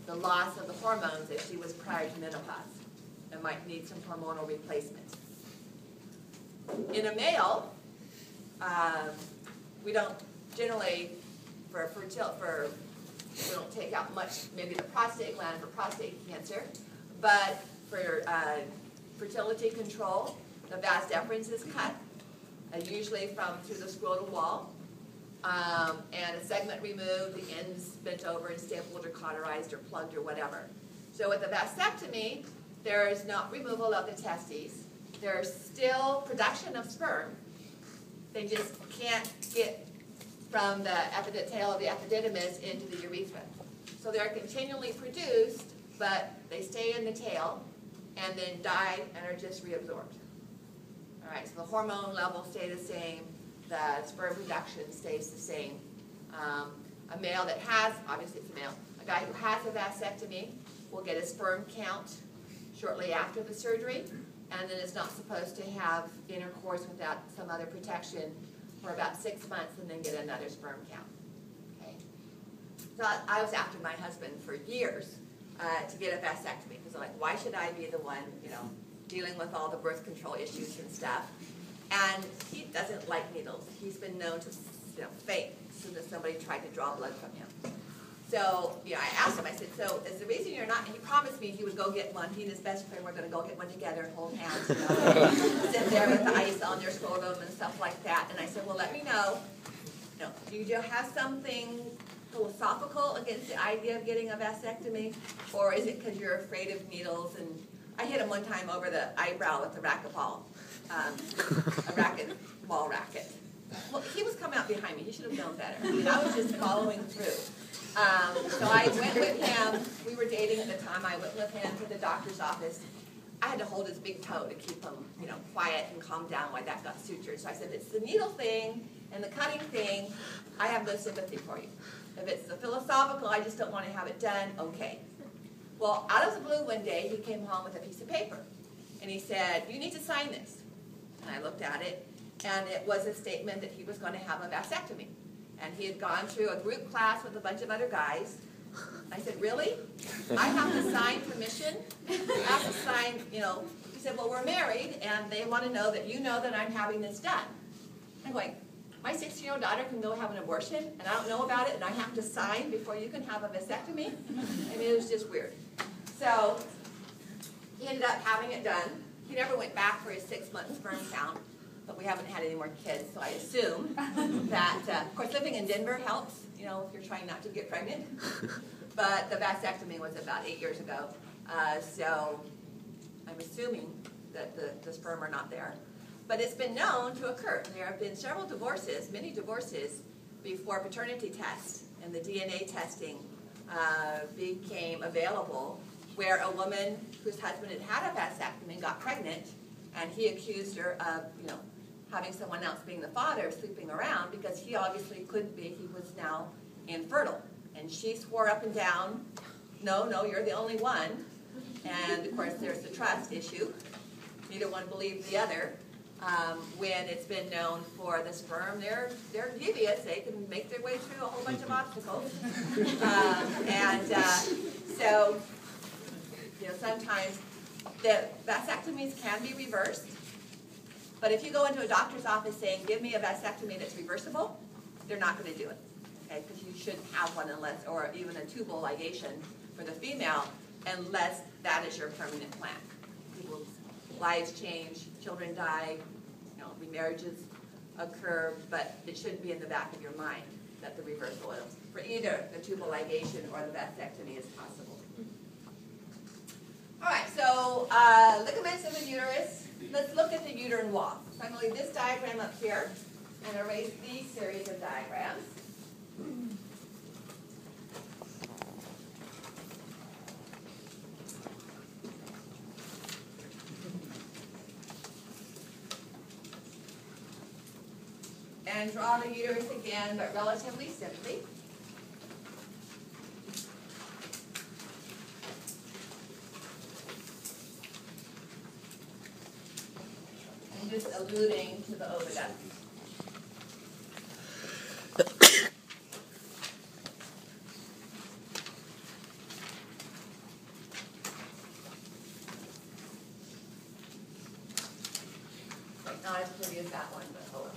the loss of the hormones if she was prior to menopause and might need some hormonal replacement. In a male, we don't generally, we don't take out much, maybe the prostate gland for prostate cancer, but for fertility control, the vas deferens is cut, usually from through the scrotal wall, and a segment removed, the ends bent over and stapled or cauterized or plugged or whatever. So with a vasectomy, there is not removal of the testes. There's still production of sperm. They just can't get from the tail of the epididymis into the urethra. So they're continually produced, but they stay in the tail and then die and are just reabsorbed. All right, so the hormone levels stay the same, the sperm production stays the same. A male that has, obviously it's a male, a guy who has a vasectomy will get a sperm count shortly after the surgery, and then is not supposed to have intercourse without some other protection for about 6 months and then get another sperm count. Okay. So I was after my husband for years to get a vasectomy because I'm like, why should I be the one, dealing with all the birth control issues and stuff? And he doesn't like needles. He's been known to, faint as soon as somebody tried to draw blood from him. So, I asked him, I said, so is the reason you're not, and he promised me he would go get one. He and his best friend were going to go get one together and hold hands, sit there with the ice on their scrotum and stuff like that. And I said, well, let me know, do you have something philosophical against the idea of getting a vasectomy? Or is it because you're afraid of needles? And I hit him one time over the eyebrow with a racquetball, ball racket. Well, he was coming out behind me. He should have known better. I was just following through. So I went with him. We were dating at the time. I went with him to the doctor's office. I had to hold his big toe to keep him, quiet and calm down while that got sutured. So I said, if it's the needle thing and the cutting thing, I have no sympathy for you. If it's the philosophical, I just don't want to have it done, okay. Well, out of the blue one day, he came home with a piece of paper. And he said, you need to sign this. And I looked at it, and it was a statement that he was going to have a vasectomy. And he had gone through a group class with a bunch of other guys. I said, really? I have to sign permission? I have to sign, you know. He said, well, we're married, and they want to know that you know that I'm having this done. I'm going, my 16-year-old daughter can go have an abortion, and I don't know about it, and I have to sign before you can have a vasectomy? I mean, it was just weird. So he ended up having it done. He never went back for his 6-month sperm count, but we haven't had any more kids, so I assume that, of course, living in Denver helps, you know, if you're trying not to get pregnant. But the vasectomy was about 8 years ago, so I'm assuming that the sperm are not there. But it's been known to occur. There have been several divorces, many divorces, before paternity tests and the DNA testing became available, where a woman whose husband had had a vasectomy and got pregnant, and he accused her of, you know, having someone else being the father, sleeping around, because he obviously couldn't be. He was now infertile. And she swore up and down, no, you're the only one. And, of course, there's the trust issue. Neither one believed the other. When it's been known for the sperm, they're devious. They can make their way through a whole bunch of obstacles. So, you know, sometimes the vasectomies can be reversed. But if you go into a doctor's office saying, give me a vasectomy that's reversible, they're not going to do it. Okay, because you shouldn't have one unless, or even a tubal ligation for the female, unless that is your permanent plan. People's lives change, children die, you know, remarriages occur, but it shouldn't be in the back of your mind that the reversal is for either the tubal ligation or the vasectomy is possible. All right, so ligaments of the uterus. Let's look at the uterine wall. So I'm going to leave this diagram up here and erase these series of diagrams. And draw the uterus again, but relatively simply. I'm just alluding to the oviduct. Not as pretty as that one, but oh well.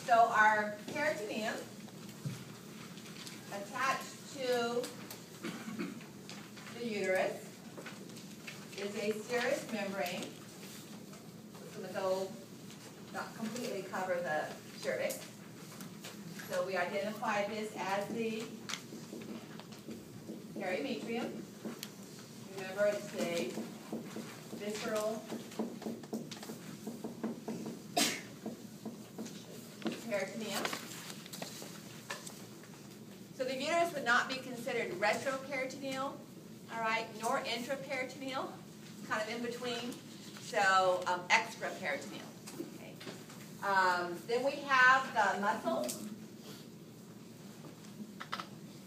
So our peritoneum attached to the uterus is a serous membrane. It's going to go, not completely cover the cervix. So we identify this as the perimetrium. Remember, it's a visceral peritoneum. So the uterus would not be considered retroperitoneal, all right, nor intraperitoneal, kind of in between. So extraperitoneal. Okay. Then we have the muscle.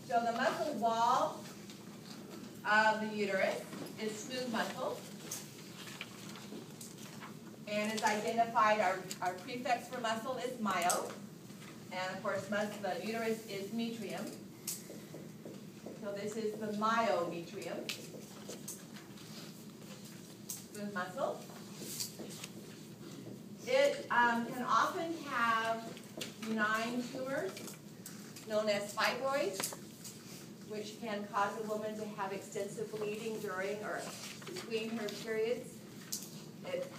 So the muscle wall of the uterus is smooth muscle. And is identified, our prefix for muscle is myo. And of course, the uterus is metrium. So this is the myometrium. Smooth muscle. It can often have benign tumors known as fibroids, which can cause a woman to have extensive bleeding during or between her periods.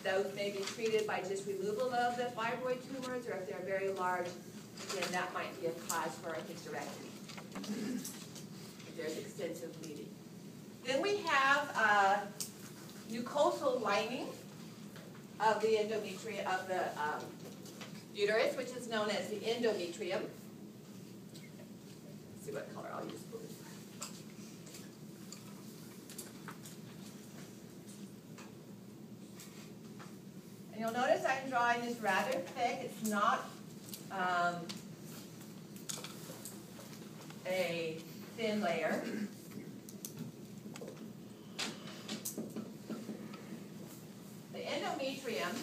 Those may be treated by just removal of the fibroid tumors, or if they're very large, then that might be a cause for a hysterectomy. If there's extensive bleeding. Then we have mucosal lining of the endometrium of the uterus, which is known as the endometrium. Let's see what color I'll use. And you'll notice I'm drawing this rather thick. It's not a thin layer. endometrium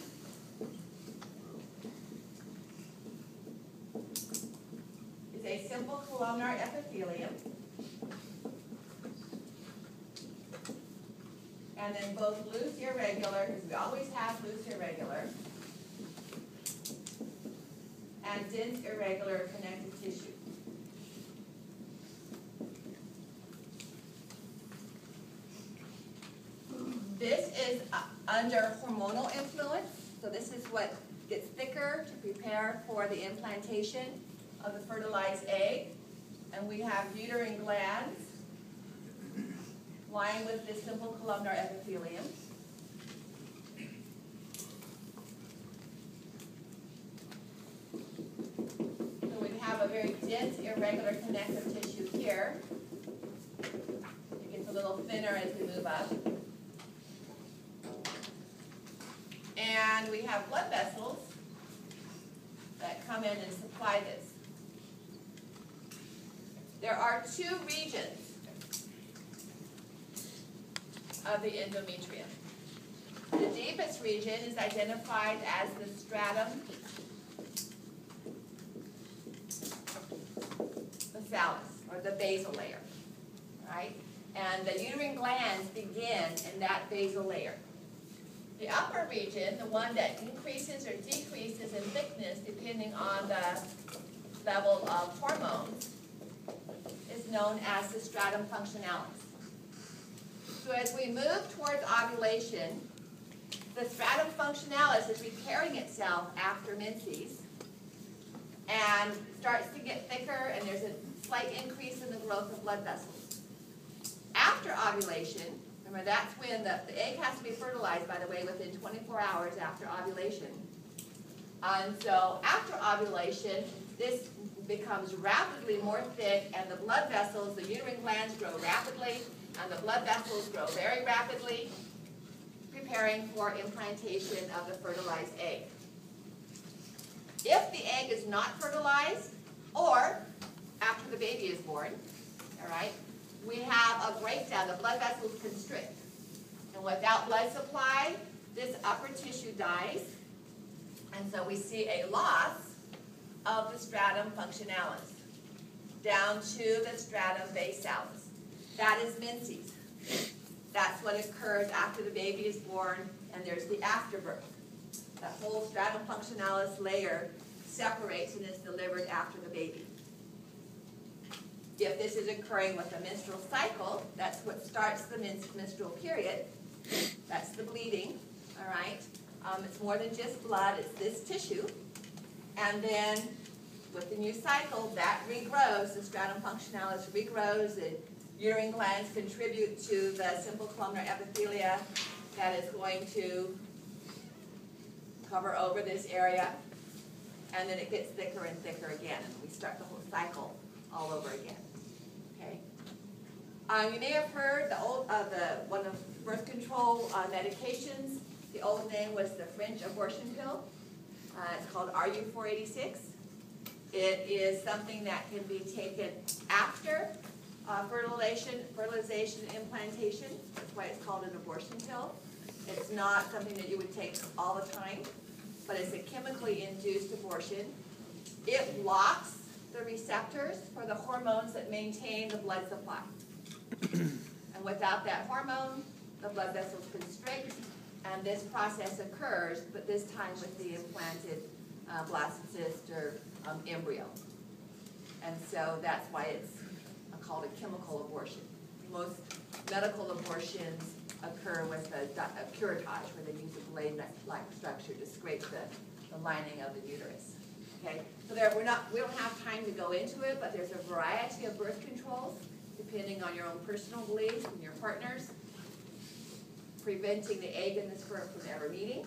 is a simple columnar epithelium. And then both loose irregular, because we always have loose irregular, and dense irregular connective tissue. This is under hormonal influence, so this is what gets thicker to prepare for the implantation of the fertilized egg. And we have uterine glands lined with this simple columnar epithelium. So we have a very dense, irregular connective tissue here. It gets a little thinner as we move up. And we have blood vessels that come in and supply this. There are two regions of the endometrium. The deepest region is identified as the stratum basalis, or the basal layer, right? And the uterine glands begin in that basal layer. The upper region, the one that increases or decreases in thickness depending on the level of hormones, is known as the stratum functionalis. So as we move towards ovulation, the stratum functionalis is repairing itself after menses and starts to get thicker, and there's a slight increase in the growth of blood vessels. After ovulation, remember that's when the egg has to be fertilized, by the way, within 24 hours after ovulation. And so after ovulation, this becomes rapidly more thick, and the blood vessels, the uterine glands grow rapidly, and the blood vessels grow very rapidly, preparing for implantation of the fertilized egg. If the egg is not fertilized, or after the baby is born, all right, we have a breakdown. The blood vessels constrict. And without blood supply, this upper tissue dies, and so we see a loss of the stratum functionalis down to the stratum basalis. That is menses. That's what occurs after the baby is born, and there's the afterbirth. That whole stratum functionalis layer separates and is delivered after the baby. If this is occurring with a menstrual cycle, that's what starts the menstrual period. That's the bleeding, all right? It's more than just blood, it's this tissue. And then with the new cycle, that regrows, the stratum functionalis regrows, the uterine glands contribute to the simple columnar epithelia that is going to cover over this area, and then it gets thicker and thicker again, and we start the whole cycle all over again. Okay. You may have heard one of birth control medications. The old name was the French abortion pill. It's called RU486. It is something that can be taken after fertilization and implantation. That's why it's called an abortion pill. It's not something that you would take all the time, but it's a chemically induced abortion. It blocks the receptors for the hormones that maintain the blood supply. And without that hormone, the blood vessels constrict, and this process occurs, but this time with the implanted blastocyst or embryo. And so that's why it's called a chemical abortion. Most medical abortions occur with a curettage, where they use a blade-like structure to scrape the lining of the uterus. Okay, so we don't have time to go into it, but there's a variety of birth controls depending on your own personal beliefs and your partner's, preventing the egg and the sperm from ever meeting,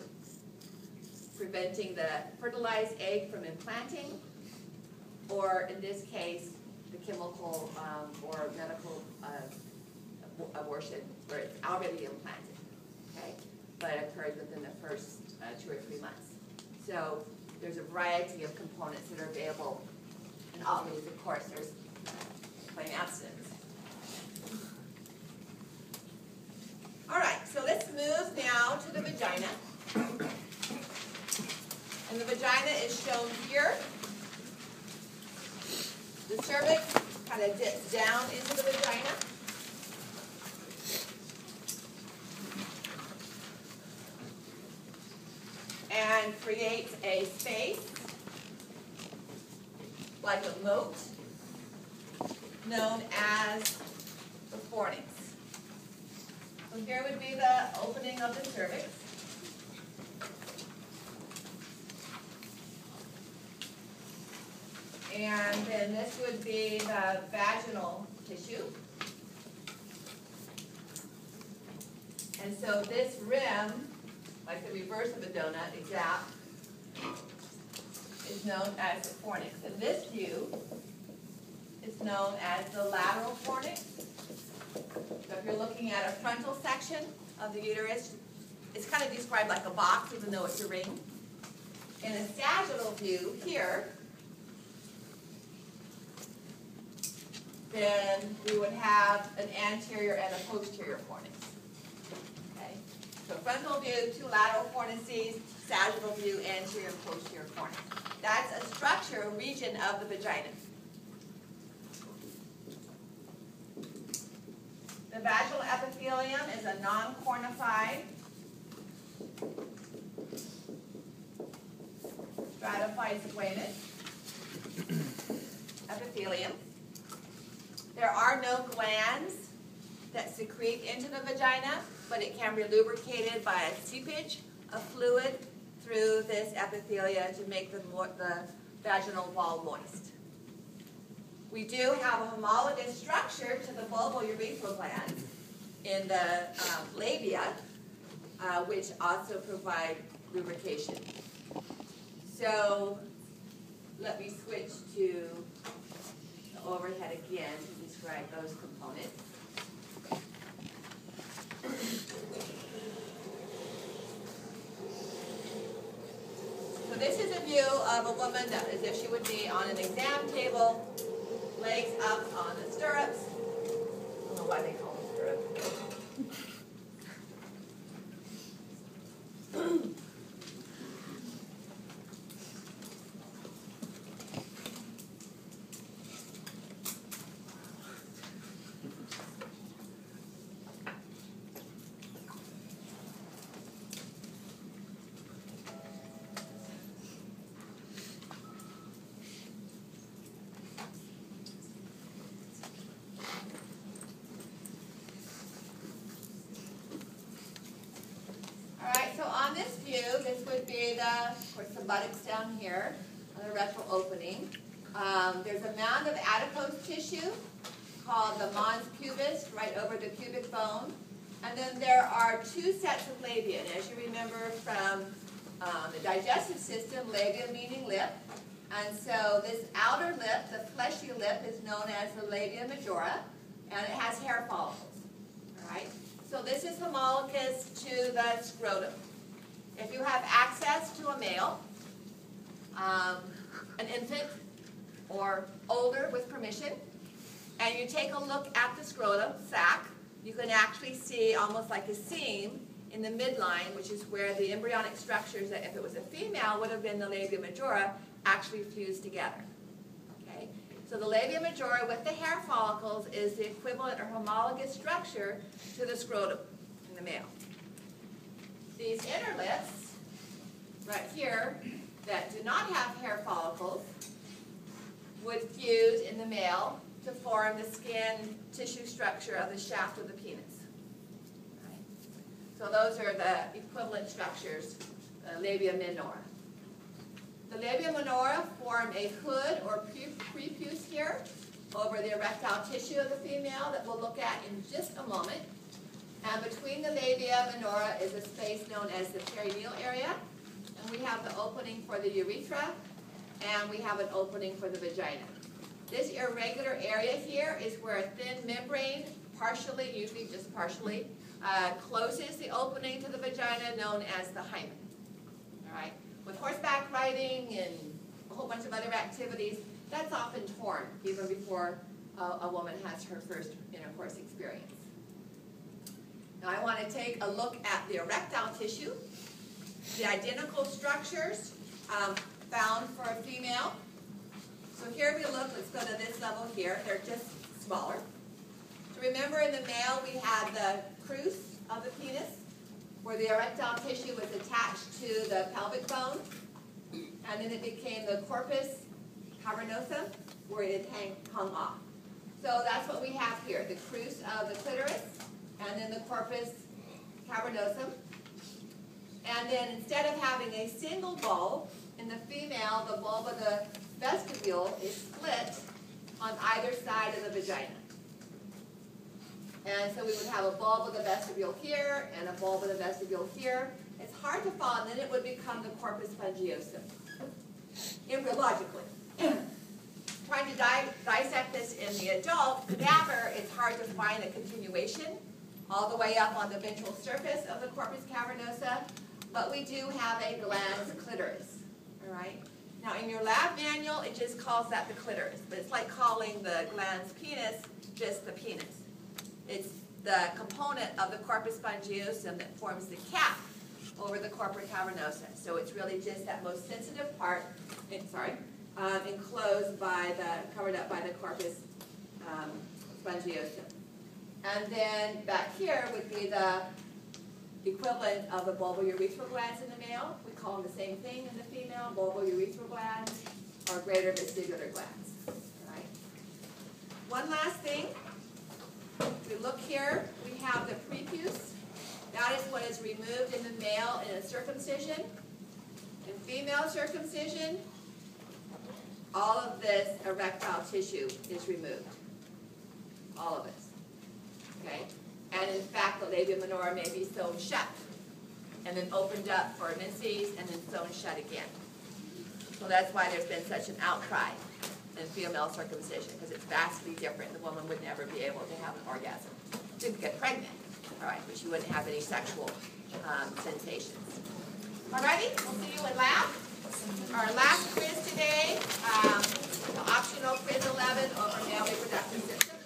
preventing the fertilized egg from implanting, or in this case, the chemical or medical abortion, where it's already implanted, okay, but it occurs within the first 2 or 3 months. So there's a variety of components that are available, and always, of course, there's plain abstinence. All right, so let's move now to the vagina. And the vagina is shown here. The cervix kind of dips down into the vagina. And creates a space, like a moat, known as the fornix. So here would be the opening of the cervix. And then this would be the vaginal tissue. And so this rim, like the reverse of a donut, exact, is known as the fornix. And this view is known as the lateral fornix. So if you're looking at a frontal section of the uterus, it's kind of described like a box, even though it's a ring. In a sagittal view here, then we would have an anterior and a posterior fornix. Okay? So frontal view, two lateral fornices, sagittal view, anterior and posterior fornix. That's a structure, a region of the vagina. The vaginal epithelium is a non-cornified, stratified squamous epithelium. There are no glands that secrete into the vagina, but it can be lubricated by a seepage of fluid through this epithelia to make the vaginal wall moist. We do have a homologous structure to the bulbourethral glands in the labia, which also provide lubrication. So let me switch to the overhead again to describe those components. So this is a view of a woman that, as if she would be on an exam table, legs up on the stirrups. I don't know why they call them stirrups. This would be of course, the buttocks down here, the rectal opening. There's a mound of adipose tissue called the mons pubis, right over the pubic bone. And then there are two sets of labia. And as you remember from the digestive system, labia meaning lip. And so this outer lip, the fleshy lip, is known as the labia majora, and it has hair follicles. All right? So this is homologous to the scrotum. If you have access to a male, an infant, or older with permission, and you take a look at the scrotum sac, you can actually see almost like a seam in the midline, which is where the embryonic structures that, if it was a female, would have been the labia majora, actually fused together. Okay? So the labia majora with the hair follicles is the equivalent or homologous structure to the scrotum in the male. These inner lips, right here, that do not have hair follicles, would fuse in the male to form the skin tissue structure of the shaft of the penis. Right? So those are the equivalent structures, the labia minora. The labia minora form a hood or prepuce here over the erectile tissue of the female that we'll look at in just a moment. And between the labia minora is a space known as the perineal area. And we have the opening for the urethra, and we have an opening for the vagina. This irregular area here is where a thin membrane, partially, usually just partially, closes the opening to the vagina, known as the hymen. All right? With horseback riding and a whole bunch of other activities, that's often torn even before a woman has her first intercourse experience. Now I want to take a look at the erectile tissue. the identical structures found for a female. So here we look, let's go to this level here, they're just smaller. So remember in the male we had the crus of the penis, where the erectile tissue was attached to the pelvic bone, and then it became the corpus cavernosum, where it hung off. So that's what we have here, the crus of the clitoris, and then the corpus cavernosum. And then instead of having a single bulb, in the female, the bulb of the vestibule is split on either side of the vagina. And so we would have a bulb of the vestibule here, and a bulb of the vestibule here. It's hard to follow, and then it would become the corpus spongiosum, embryologically. Trying to dissect this in the adult cadaver, it's hard to find a continuation all the way up on the ventral surface of the corpus cavernosa, but we do have a glans clitoris, all right? Now in your lab manual, it just calls that the clitoris, but it's like calling the glans penis just the penis. It's the component of the corpus spongiosum that forms the cap over the corpus cavernosa. So it's really just that most sensitive part, enclosed by covered up by the corpus spongiosum. And then back here would be the equivalent of the bulbourethral glands in the male. We call them the same thing in the female, bulbourethral glands or greater vestibular glands. All right. One last thing. If we look here, we have the prepuce. That is what is removed in the male in a circumcision. In female circumcision, all of this erectile tissue is removed. All of it. Okay? And in fact, the labia minora may be sewn shut and then opened up for menses and then sewn shut again. So that's why there's been such an outcry in female circumcision, because it's vastly different. The woman would never be able to have an orgasm. She could get pregnant, all right, but she wouldn't have any sexual sensations. All righty, we'll see you in lab. Our last quiz today, the optional quiz 11 over male reproductive systems.